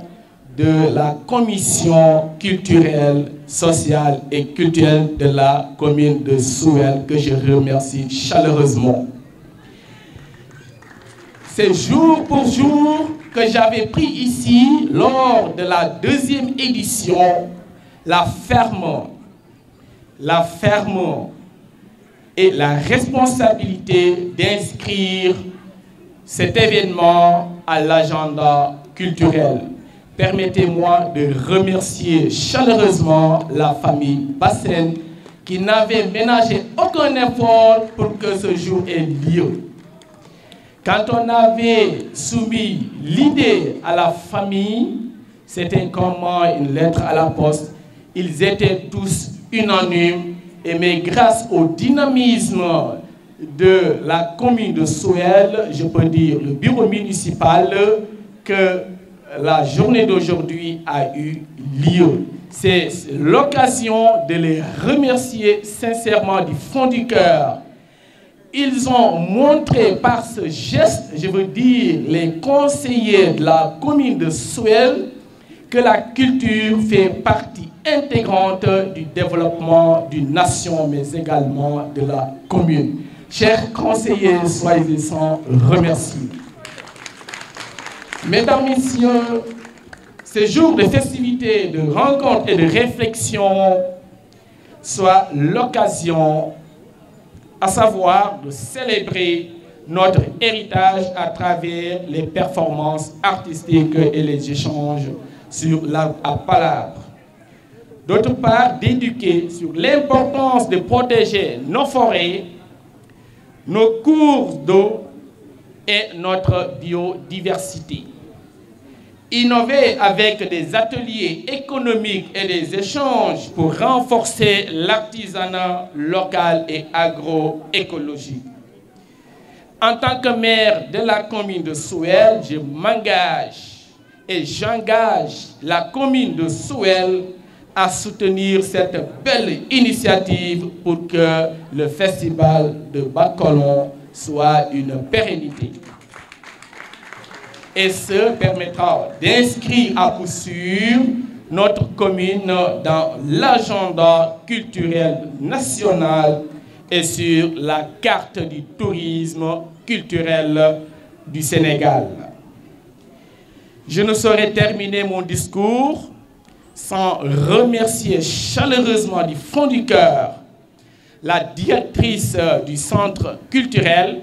de la commission culturelle, sociale et culturelle de la commune de Souel, que je remercie chaleureusement. C'est jour pour jour que j'avais pris ici, lors de la 2e édition, la ferme et la responsabilité d'inscrire cet événement à l'agenda culturel. Permettez-moi de remercier chaleureusement la famille bassine qui n'avait ménagé aucun effort pour que ce jour ait lieu. Quand on avait soumis l'idée à la famille, c'était comme une lettre à la poste. Ils étaient tous unanimes, mais grâce au dynamisme de la commune de Souel, je peux dire le bureau municipal, que la journée d'aujourd'hui a eu lieu. C'est l'occasion de les remercier sincèrement du fond du cœur. Ils ont montré par ce geste, je veux dire, les conseillers de la commune de Souel, que la culture fait partie intégrante du développement d'une nation, mais également de la commune. Chers conseillers, soyez-en remerciés. Mesdames, Messieurs, ces jours de festivités, de rencontres et de réflexion soient l'occasion, à savoir de célébrer notre héritage à travers les performances artistiques et les échanges sur la palabre. D'autre part, d'éduquer sur l'importance de protéger nos forêts, nos cours d'eau et notre biodiversité. Innover avec des ateliers économiques et des échanges pour renforcer l'artisanat local et agroécologique. En tant que maire de la commune de Souel, je m'engage et j'engage la commune de Souel à soutenir cette belle initiative pour que le festival de Bacolon soit une pérennité. et ce permettra d'inscrire à coup sûr notre commune dans l'agenda culturel national et sur la carte du tourisme culturel du Sénégal. Je ne saurais terminer mon discours sans remercier chaleureusement du fond du cœur la directrice du centre culturel,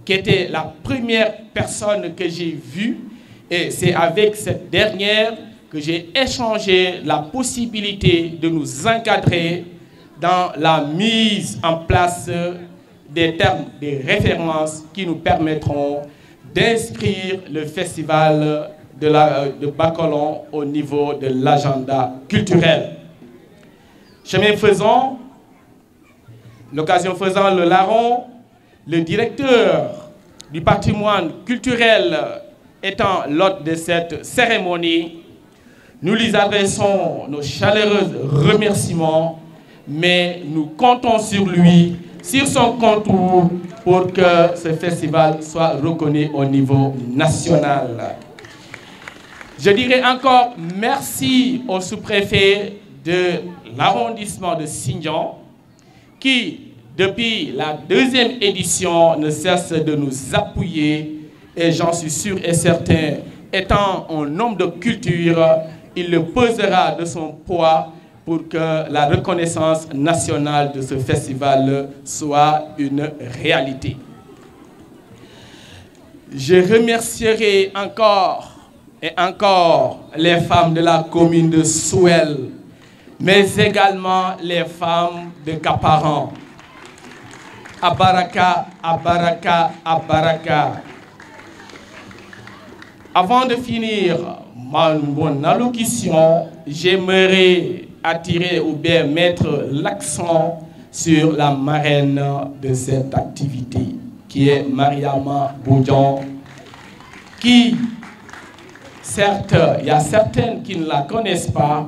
qui était la première personne que j'ai vue, et c'est avec cette dernière que j'ai échangé la possibilité de nous encadrer dans la mise en place des termes, des références qui nous permettront d'inscrire le festival de Bacolon au niveau de l'agenda culturel. Chemin faisant, l'occasion faisant, le larron, le directeur du patrimoine culturel étant l'hôte de cette cérémonie, nous lui adressons nos chaleureux remerciements, mais nous comptons sur lui, sur son contour, pour que ce festival soit reconnu au niveau national. Je dirais encore merci au sous-préfet de l'arrondissement de Sindian, qui, depuis la deuxième édition, ne cesse de nous appuyer, et j'en suis sûr et certain, étant un homme de culture, il le pesera de son poids pour que la reconnaissance nationale de ce festival soit une réalité. Je remercierai encore et encore les femmes de la commune de Souel, mais également les femmes de Kaparan. Abaraka, Abaraka, Abaraka. Avant de finir mon allocution, j'aimerais attirer ou bien mettre l'accent sur la marraine de cette activité, qui est Mariama Boudian, qui, certes, il y a certaines qui ne la connaissent pas,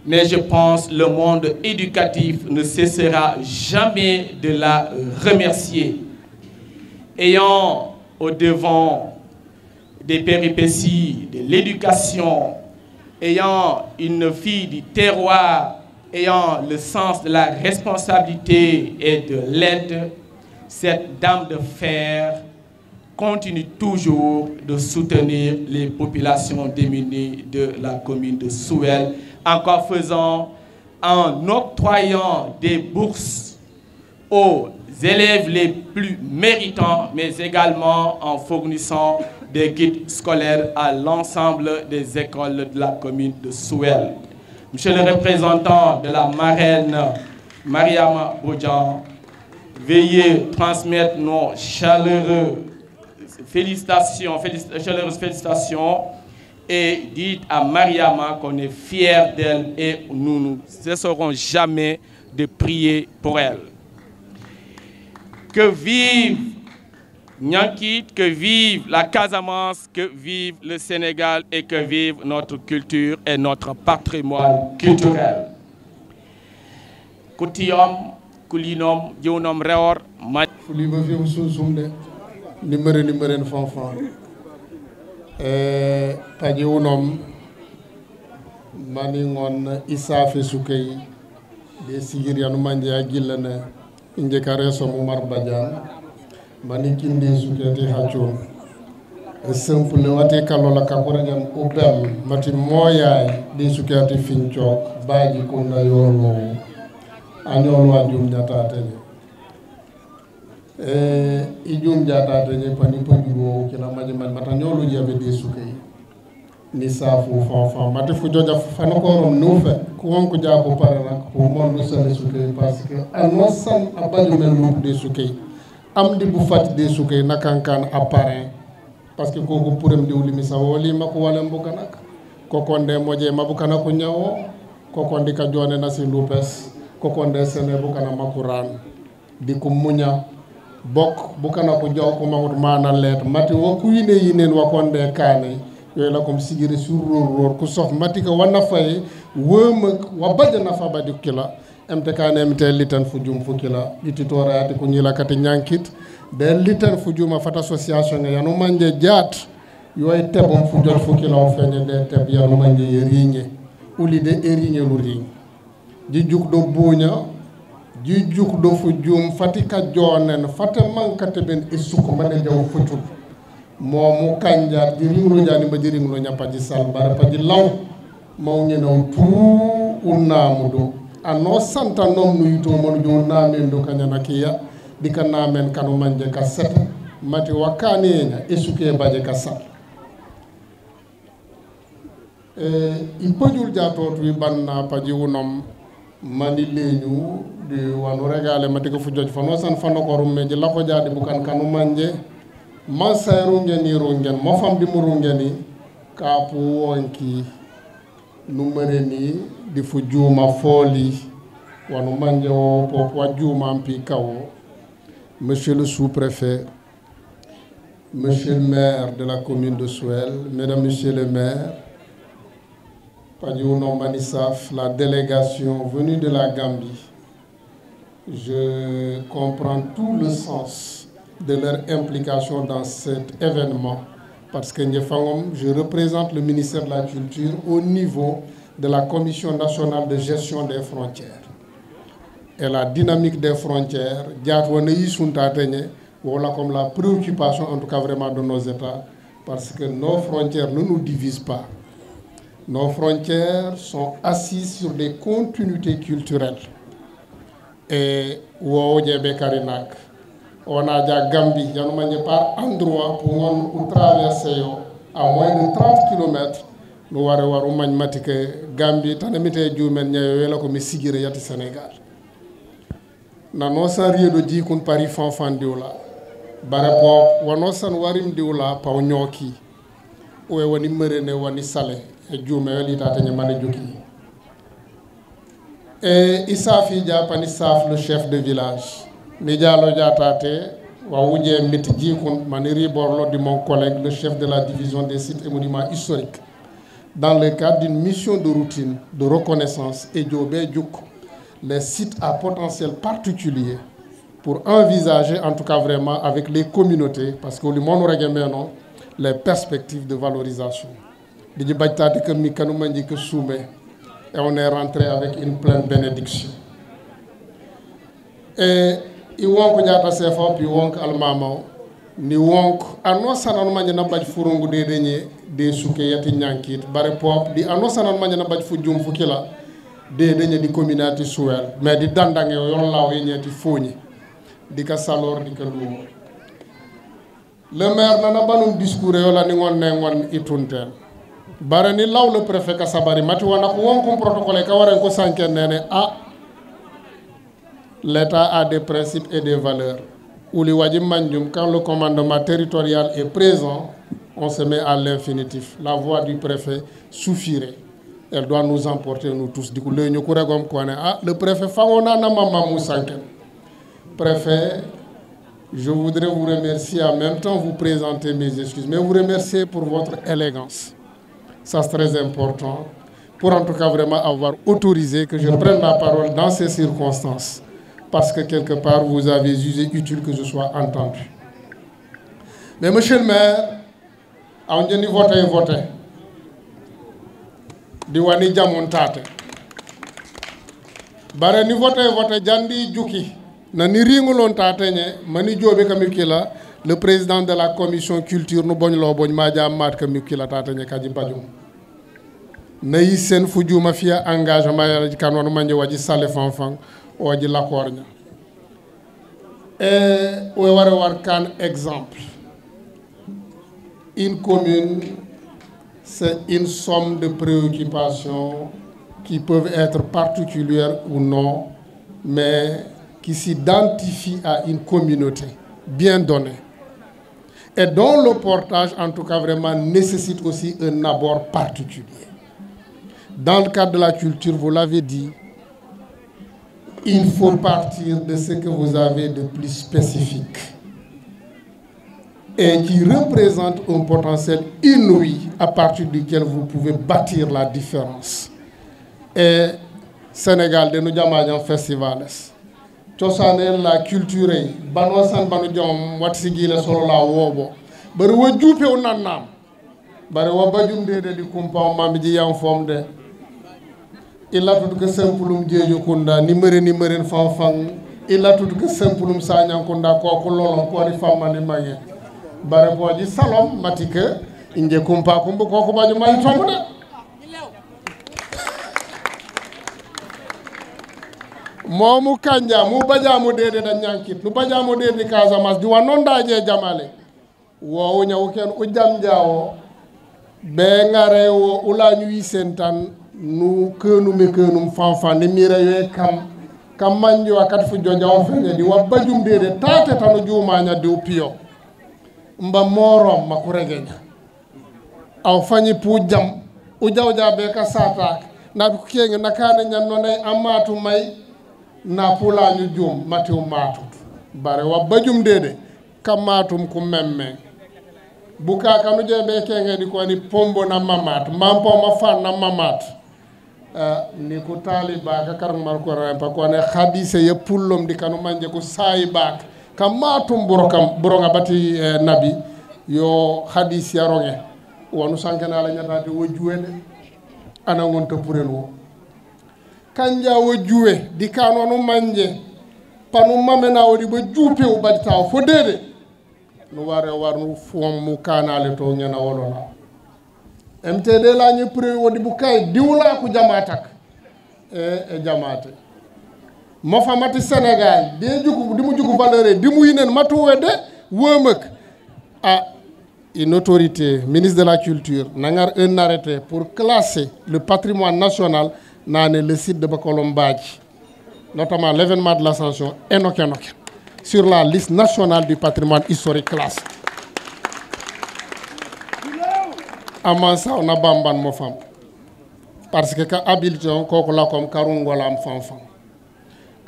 mais je pense que le monde éducatif ne cessera jamais de la remercier. Ayant au devant des péripéties de l'éducation, ayant une fille du terroir, ayant le sens de la responsabilité et de l'aide, cette dame de fer continue toujours de soutenir les populations démunies de la commune de Souel, encore faisant, en octroyant des bourses aux élèves les plus méritants, mais également en fournissant des guides scolaires à l'ensemble des écoles de la commune de Souel. Monsieur le représentant de la marraine Mariama Boudian, veuillez transmettre nos chaleureuses félicitations et dites à Mariama qu'on est fiers d'elle et nous ne cesserons jamais de prier pour elle. Que vive Niankit, que vive la Casamance, que vive le Sénégal et que vive notre culture et notre patrimoine culturel. Koutiom, Koulinom, Dionom Reor, Nimeren fanfan. Tadjounom Maningon Isafe Soukei, de Sigirian Mandia Gilane, Indekare Somumar Badian. Manikinde Souketi Hacho. Simple Wate Kalola Kakoregan Opel, Mati Moya, de Souketi Finchok, Baji Kunda Yorlo, Anyolwa Jum Jatatene. Ijum Jatatene Panipo, Kila Majiman, Matanyolo Yave de Soukei. Nisafu Fanfan, Matifu Joja Fanokorum Nufe, Kuanku Jako Parana, Kumon Lusa Soukei, parce que Anosan Abadumel Loop de Soukei. Amdi Boufat de Soukei Nakankan apparaît parce que Koko Purem de Ulimisa Woli Makualem Bokanak, Kokonde Moje Mabukana Kunyao, Kokonde Kajuane Nasi Lopez, Kokonde Sene Bukana Makuran, di Kumunya, Bok Bukana Kujao Kumahut Mana Let, Mati Wakuine Yinen Wakonde Kane, Yola Kom Sigiri Surur, Kusof Matika Wanafaye, Wormek, Wabajana Fabadukila. MTKN MT litan fujum fukila ititora ati kunyila kati nyankit de litan fujuma fata association ya no manje jat yoy tebom fu jot fu kilo feñe de teb yanu manje riñe uli de riñe lu riñ ji juk do buña ji juk do fu jum fatika jonen fata mankate ben isuko mane jaw futul momu kanjar di ringlo jani ba di ringlo nyapa ji sal bara pa ji law maw ñenaw tu unamudo ano santa nom nu yito mon jo namen do kanyana kiya dika namen kanu manje ka set mati wakani nya isuke baje ka sal il pojul jato tu banna paji wonom mani leñu de wanu regale mati ko fu joj fano san fano ko rumme ji la ko jaadi bukan kanu manje man sayru ngeni rungen mo fam di mu rungeni ka pu wonki numere ni di fu juma foli wanu manje o po wa juma ampi kawo monsieur le sous-préfet, monsieur le maire de la commune de Souel, mesdames, messieurs les maires, Padiono Manissaf, la délégation venue de la Gambie, je comprends tout le sens de leur implication dans cet événement parce que je représente le ministère de la Culture au niveau de la Commission nationale de gestion des frontières. Et la dynamique des frontières, voilà comme la préoccupation en tout cas vraiment de nos États parce que nos frontières ne nous divisent pas. Nos frontières sont assises sur des continuités culturelles. Et on a déjà Gambie, par endroit pour traverser à moins de 30 km. Nous avons Gambie, Sénégal. Nous avons dit qu'on Paris fanfan diola. Barapo, wanosan warim diola pa nyoki. Owe wani merene wani sale. Et Isafi Japani Saf, le chef de village. Nidjalo Jatate, Waoudje Mitidjikoun, Maniri Borlo de mon collègue, le chef de la division des sites et monuments historiques. Dans le cadre d'une mission de routine, de reconnaissance et d'Obé Djouk, les sites à potentiel particulier pour envisager, en tout cas vraiment avec les communautés, parce que le monde non, les perspectives de valorisation. Et on est rentré avec une pleine bénédiction. Et Iwonk Nyata Sefa, puis Iwonk Almamao, ni Wonk, anosanan manyana baj furungu de denye, de souke yati nyankit, bare pop, di anosanan manyana baj fujum fukila, de denye di communauté Souel, mais di dandange yon lao yenyati foni, di ka salor di ka lumo. Le maire nana banum discours yola ni ngon nengon ituntel. Barani law le préfet Kasabari mati wana ko won protocole ka waren ko sanken nene l'État a des principes et des valeurs. Ouli wadi manjum quand le commandement territorial est présent, on se met à l'infinitif. La voix du préfet suffirait. Elle doit nous emporter nous tous. Du coup le préfet fangona na mama musanken. Préfet, je voudrais vous remercier en même temps vous présenter mes excuses, mais vous remercier pour votre élégance. Ça c'est très important pour en tout cas vraiment avoir autorisé que je prenne la parole dans ces circonstances parce que quelque part vous avez jugé utile que je sois entendu. Mais monsieur le maire, on dit voter. Diwani jamontate. Bare ni voter jandi juki. Na ni ringulon tatenye mani jobe kamikila le président de la commission culture no bonlo boñ maja mat kamikila tatenye kaji pajum. Nayi sen fujuma fiya engagement ya kanonu manje waji sale fanfan waji lakornya. Et we war kan exemple. Une commune, c'est une somme de préoccupations qui peuvent être particulières ou non, mais qui s'identifient à une communauté bien donnée. Et dont le portage, en tout cas vraiment, nécessite aussi un abord particulier. Dans le cadre de la culture, vous l'avez dit, il faut partir de ce que vous avez de plus spécifique et qui représente un potentiel inouï à partir duquel vous pouvez bâtir la différence. Et Sénégal, de nous avons festivals. Tosane la culture, banosan banujom, watsigi la solo la wobo. Beru jupe unanam. bare wa bajum de di kumpa mambi ji yam fomde illa tutu ke sempulum jeejo kunda ni meren fanfang illa tutu ke sempulum sañan kunda ko ko lolon ko ni famani maye bare ko ji salom matike inje kumpa kumbu ko ko baju may tombe momu kanja mu bajamu dede da nyankit nu bajamu dede Casamance di wanonda je jamale wo nyaw ken o jam jaawo be ngare wo ulañu yi sentan nu keunu me keenum fanfan ni mire yo kam manjo wakat fu jojaw fene di wa bajum dede tate tanu jumaña di upio mba morom makurengenya aw fanyi pu jam u jawja be ka satak na ko kenge nakane nyanno nay amatu may na pulañu jum matiw matu bare wa bajum dede kamatum ku memme buka kanu je be kenge di ko ni pombo na mamat mampo ma fan na mamat ni ko taliba ka karam mar ko rampa ko ne khadise ye pullom di kanu manje ko saibak kamatum buronga bati nabi yo hadis yaronge wonu sankena la nyataade wo juwede ana ngonta purel wo kanja wo juwe di kanonu manje panu mamena wodi ba juupe o badita fo dede no ware warnu fom mu kanale to nyana wolola MTD la ñu pre wodi bu kay diwla ku jamaatak e jamaate mo famati Sénégal de juku dimu juku valeur dimu yinen matu wede womek a une autorité ministre de la culture nangar un arrêté pour classer le patrimoine national dans le site de Bakolombaji, notamment l'événement de l'Ascension Enoke sur la liste nationale du patrimoine historique classé. Avant ça, on a bamban mo femme. Parce que quand habilité on koko la comme karungola am fanfan.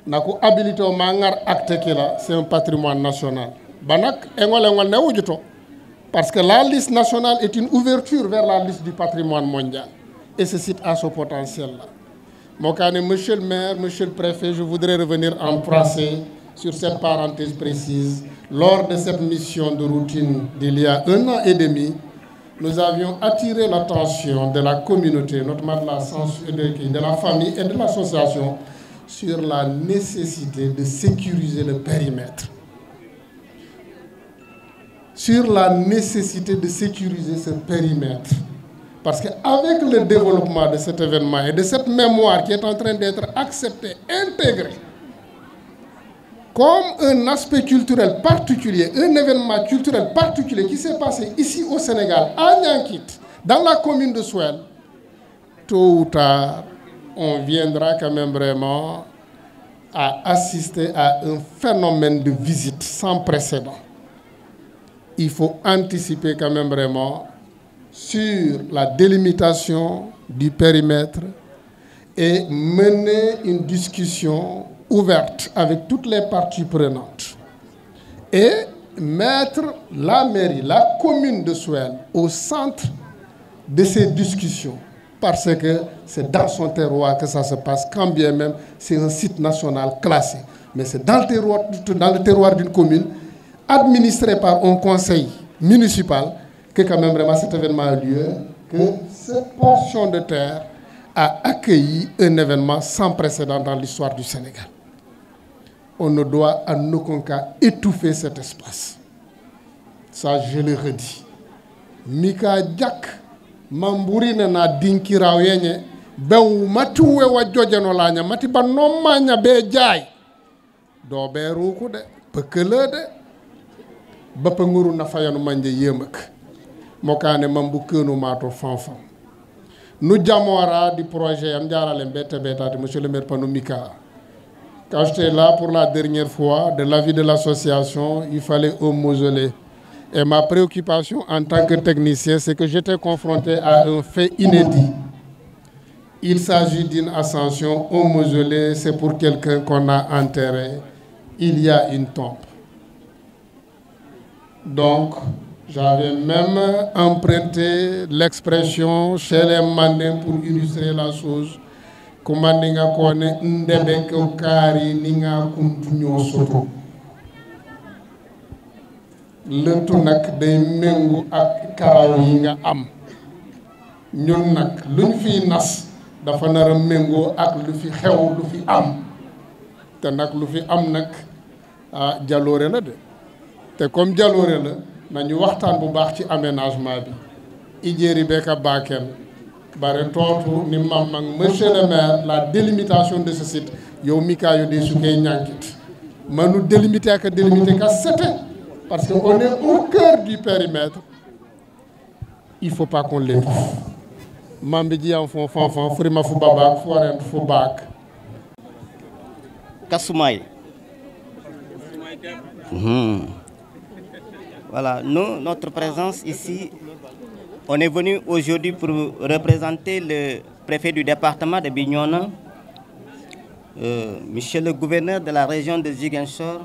Nako habilité on mangar acte qui là, c'est un patrimoine national. Banak engol ne wujuto. Parce que la liste nationale est une ouverture vers la liste du patrimoine mondial. Et ce site a ce potentiel-là. Monsieur le maire, monsieur le préfet, je voudrais revenir en français sur cette parenthèse précise. Lors de cette mission de routine d'il y a 1 an et demi, nous avions attiré l'attention de la communauté, notamment de la famille et de l'association, sur la nécessité de sécuriser le périmètre. Sur la nécessité de sécuriser ce périmètre. Parce qu'avec le développement de cet événement et de cette mémoire qui est en train d'être acceptée, intégrée, comme un aspect culturel particulier, un événement culturel particulier qui s'est passé ici au Sénégal, à Nyankit, dans la commune de Souel, tôt ou tard, on viendra quand même vraiment à assister à un phénomène de visite sans précédent. Il faut anticiper quand même vraiment sur la délimitation du périmètre et mener une discussion ouverte avec toutes les parties prenantes et mettre la mairie, la commune de Souel au centre de ces discussions parce que c'est dans son terroir que ça se passe, quand bien même c'est un site national classé. Mais c'est dans le terroir d'une commune administrée par un conseil municipal que quand même vraiment cet événement a lieu, que cette portion de terre a accueilli un événement sans précédent dans l'histoire du Sénégal. On ne doit en aucun cas étouffer cet espace. Ça, je le redis. Mika Diak, Mambourine na dinkiraw yenye, bew matuwe wa jojeno lanya, mati ba nomanya be jay. Do be ruku de, pekele de, bapa nguru na fayanu manje yemak. Mokane mambukenu mato fanfan. Nous jamora du projet Amdiara Lembete Beta de M. le maire Panomika. Quand j'étais là pour la dernière fois, de l'avis de l'association, il fallait un mausolée. Et ma préoccupation en tant que technicien, c'est que j'étais confronté à un fait inédit. Il s'agit d'une ascension au mausolée, c'est pour quelqu'un qu'on a enterré. Il y a une tombe. Donc, j'avais même emprunté l'expression chez les Mandins pour illustrer la chose. Kumandinga kone ndebeke ukari ninga kuntunyo soto. Le tunak de mengu ak karaw yi nga am. ñun nag luñ fiy nas dafa nar a méngoo ak lu fi xew lu fi am te nag lu fi am nag jaloore la de te comme jaloore la nañu waxtaan bu baax ci aménagement bi ijéeri beka baken bare tootu ni mamang monsieur le maire la délimitation de ce site yow mikayo de sukay ñankit manu délimiter ka sete parce que on est au cœur du périmètre. Il faut pas qu'on l'étouffe. Mambidi en fond fanfan frima fu babak foren fu bak Kasumay. Voilà, nous, notre présence ici, on est venu aujourd'hui pour représenter le préfet du département de Bignona, monsieur le gouverneur de la région de Ziguinchor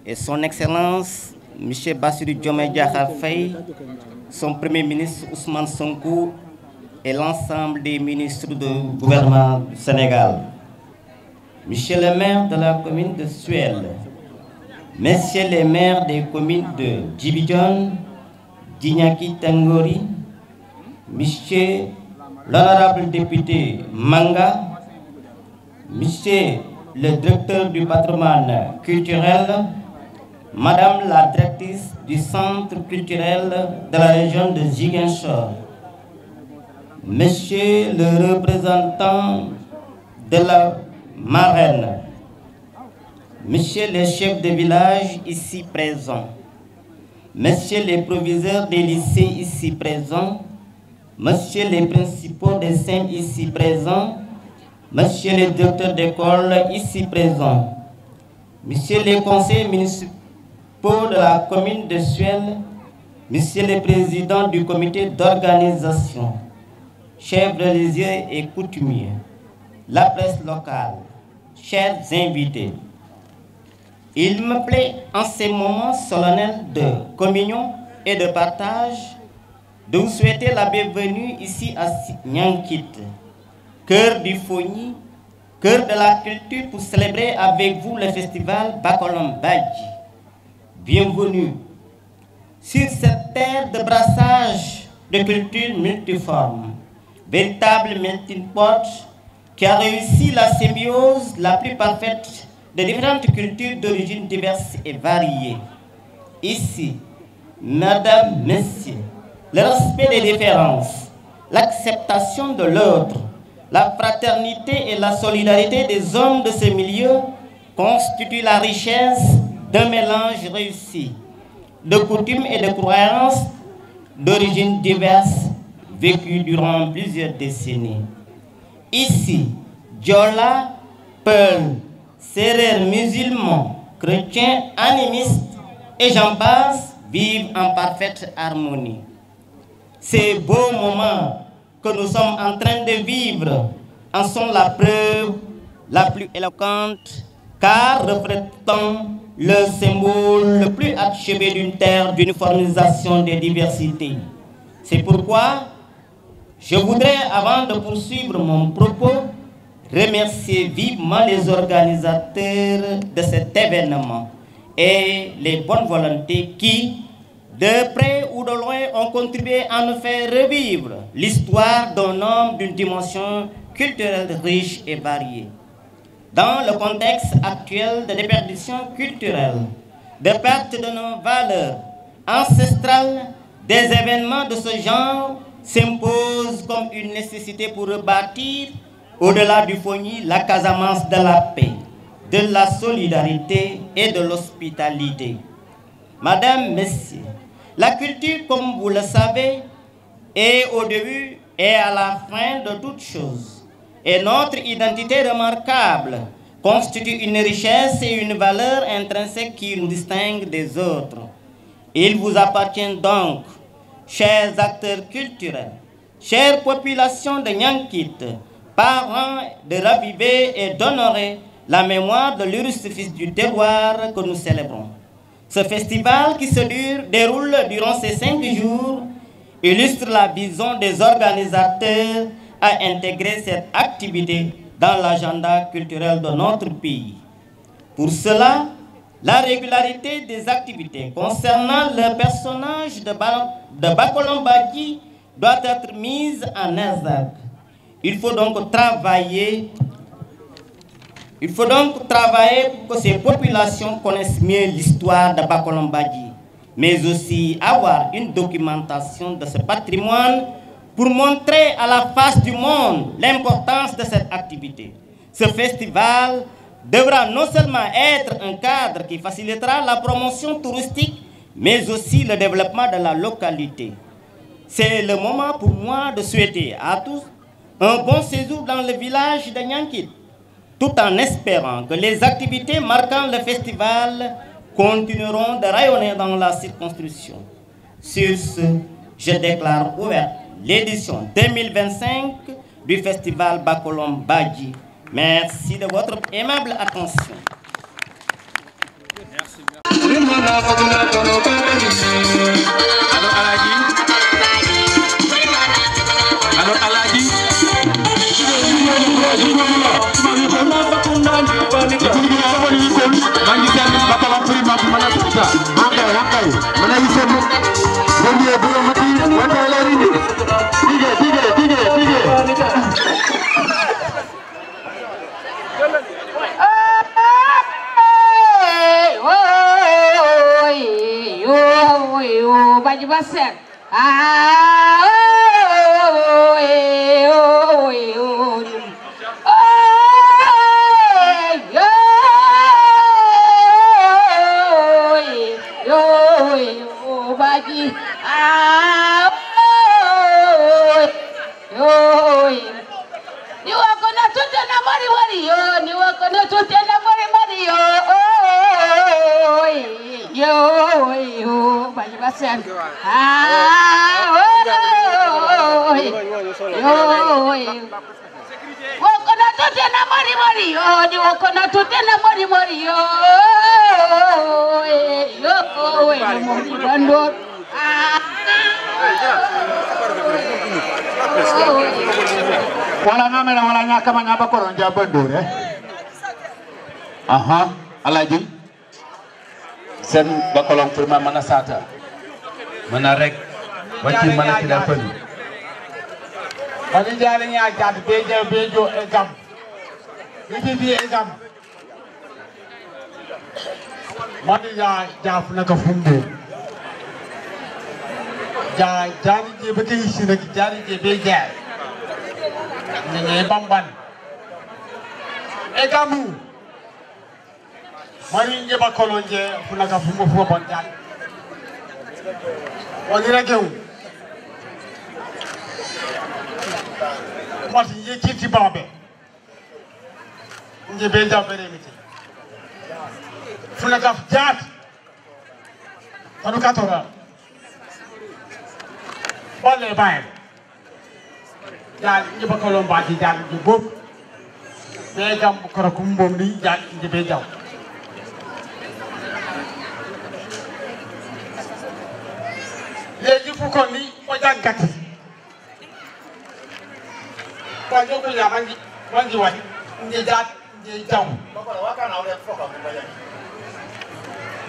et son excellence, monsieur Bassirou Diomaye Diakhar Faye, son premier ministre Ousmane Sonko et l'ensemble des ministres du gouvernement du Sénégal. Monsieur le maire de la commune de Suel, messieurs les maires des communes de Djibidjon, Dignaki Tangori, monsieur l'honorable député Manga, monsieur le directeur du patrimoine culturel, madame la directrice du centre culturel de la région de Ziguinchor, monsieur le représentant de la marraine, messieurs les chefs de village ici présents, messieurs les proviseurs des lycées ici présents, messieurs les principaux des SEM ici présents, messieurs les directeurs d'école ici présents, messieurs les conseillers municipaux de la commune de Suel, messieurs les présidents du comité d'organisation, chefs religieux et coutumiers, la presse locale, chers invités, il me plaît en ces moments solennels de communion et de partage de vous souhaiter la bienvenue ici à Nyankit, cœur du Fogny, cœur de la culture, pour célébrer avec vous le festival Bakolom Badji. Bienvenue sur cette terre de brassage de cultures multiformes, véritable melting pot qui a réussi la symbiose la plus parfaite de différentes cultures d'origine diverses et variées. Ici, mesdames, messieurs, le respect des différences, l'acceptation de l'autre, la fraternité et la solidarité des hommes de ce milieu constituent la richesse d'un mélange réussi de coutumes et de croyances d'origine diverses vécues durant plusieurs décennies. Ici, Diola, Peul, Sérères, musulmans, chrétiens, animistes et j'en passe vivent en parfaite harmonie. Ces beaux moments que nous sommes en train de vivre en sont la preuve la plus éloquente, car reflétant le symbole le plus achevé d'une terre d'uniformisation des diversités. C'est pourquoi je voudrais, avant de poursuivre mon propos, remercier vivement les organisateurs de cet événement et les bonnes volontés qui, de près ou de loin, ont contribué à nous faire revivre l'histoire d'un homme d'une dimension culturelle riche et variée. Dans le contexte actuel de déperdition culturelle, de perte de nos valeurs ancestrales, des événements de ce genre s'imposent comme une nécessité pour rebâtir, au-delà du Fogny, la Casamance de la paix, de la solidarité et de l'hospitalité. Madame, Messieurs, la culture, comme vous le savez, est au début et à la fin de toute chose. Et notre identité remarquable constitue une richesse et une valeur intrinsèque qui nous distingue des autres. Il vous appartient donc, chers acteurs culturels, chère population de Nyankit, parents, de raviver et d'honorer la mémoire de l'illustre fils du terroir que nous célébrons. Ce festival qui se déroule durant ces 5 jours illustre la vision des organisateurs à intégrer cette activité dans l'agenda culturel de notre pays. Pour cela, la régularité des activités concernant le personnage de Bakolom Badji doit être mise en exergue. Il faut donc travailler pour que ces populations connaissent mieux l'histoire de Bakolom Badji, mais aussi avoir une documentation de ce patrimoine pour montrer à la face du monde l'importance de cette activité. Ce festival devra non seulement être un cadre qui facilitera la promotion touristique, mais aussi le développement de la localité. C'est le moment pour moi de souhaiter à tous un bon séjour dans le village de Nyankit, tout en espérant que les activités marquant le festival continueront de rayonner dans la circonscription. Sur ce, je déclare ouverte l'édition 2025 du festival Bakolom Badji. Merci de votre aimable attention. Baju basah. Wala ngamela wala nyaka manyaba koronja bandure. Aha, alaji. Sen Bakolom firma mana sata. Mana rek wati mana tidak perlu. Bagi jalan yang agak bejo exam. Ini exam. Mani ya jaf nak fumbu. Ja jani je beti sini jani je beja. Ini bamban. Examu. Mari je Bakolom je funaka fumbu fu bonjan. Wani rakeu. Mati je kiti babe. Nje beja beremiti. Funaka jat. Tanu katora. Wale bae. Ya nje Bakolom Badji jat ju bob. Begam koro kumbom ni jat nje beja. Leji fukoni wajan kati. Wajo ko ya manji wani nje jat nje jam.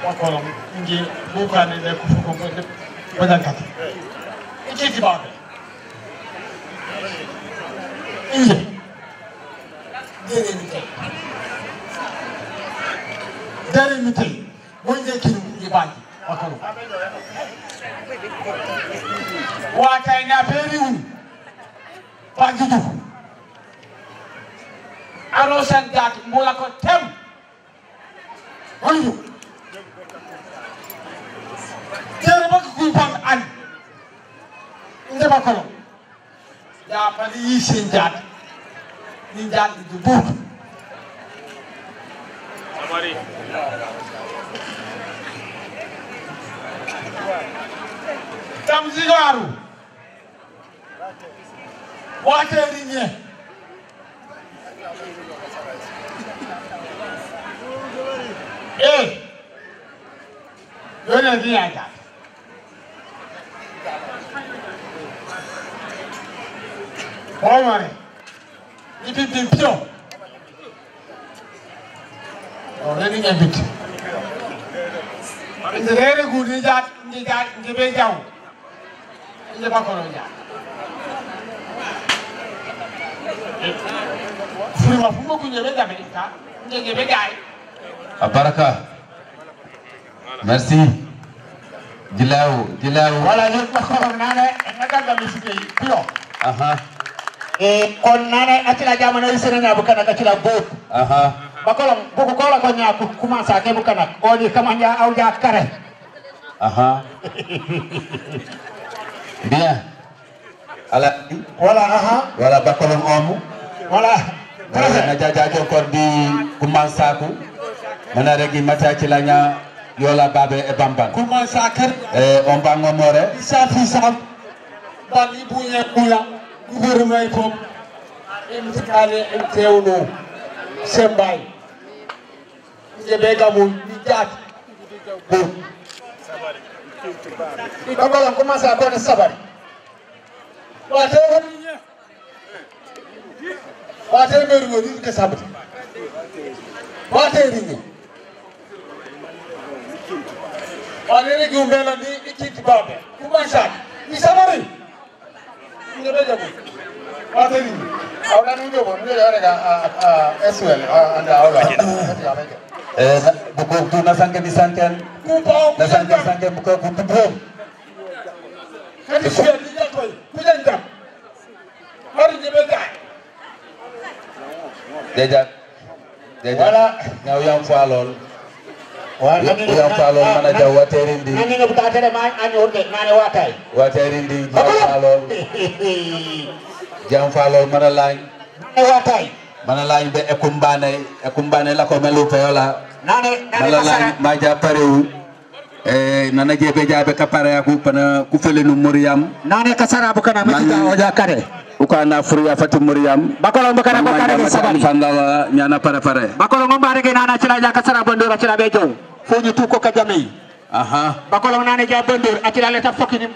Bakolom nje bukani le fukoni wajan kati. Iki di babe. Iye. Dere mite. Wonje kinu nje Badji. Bakolom. Wakai na periu pagidu arosan jat mula ko tem oyu tere bak ku bang an nde Bakolom ya pali yisin jat ni jat du bu amari tam zigaru wate rinye yone dia ja Omare ibi pimpio already ngabit ndere gudi jat nje be jaw nje Bakolom ja Fuma fuma kunyebe d'Amérique, ngebe gay. Baraka. Merci. Dilaw. Voilà, je crois nane ngada misike pio. Aha. Kon nane atila jamana isena bukana kachila bo. Aha. Bakolom buku kola ko nya commence à ke bukana. Odi kamanya au ja kare. Aha. Bien. Ala. Voilà, aha. Voilà bakolom omu. Voilà. Na jajajo ko di commence aku. Mana regi mata cilanya yola babe e bamban. Commence à kare. On va ngomore. Sa fi sa bali bunya gouvernement ko imtikale tewno sembay jebe gamu ni jaat bo Bakolom commence à connaître sabari Wate meru ngoni ke sabati Wate ringi Wate ringi umbela ni ikiti babe Commence à ni sabari Ngebe jabu Wate ringi Awla nunjo bo nunjo yare SWL anda awla buku tu nasanke disanken nasanke buku kumpul Kadi suya di jatoy kujan jam Hari jebe gay Déjà Voilà ñaw yam falol yam falol mana jaw waterindi nani nga butatere ma anyurde nane watay waterindi jam falol mana lañ watay mana lañ be ekumbane la ko melu peyola nane mana lañ ma ja parewu nana jebe jabe ka pare aku pana ku fele no Muriam nane kasara bukana ma kita oja kare ukana furiya fatu Muriam Bakolom bakana ko kare sabari fandala nyana pare Bakolom mbare ge nana cila ja kasara bandura cila bejo fonyu tu ko ka jamei aha Bakolom nane ja bandur atila leta fokini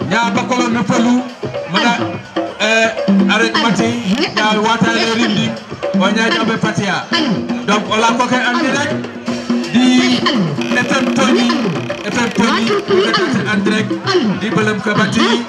nya Bakolom me falu mana arek mati nya wata le rindi o nya jambe patia donc on la ko en direct di FM Tony en direct di Belem Kabati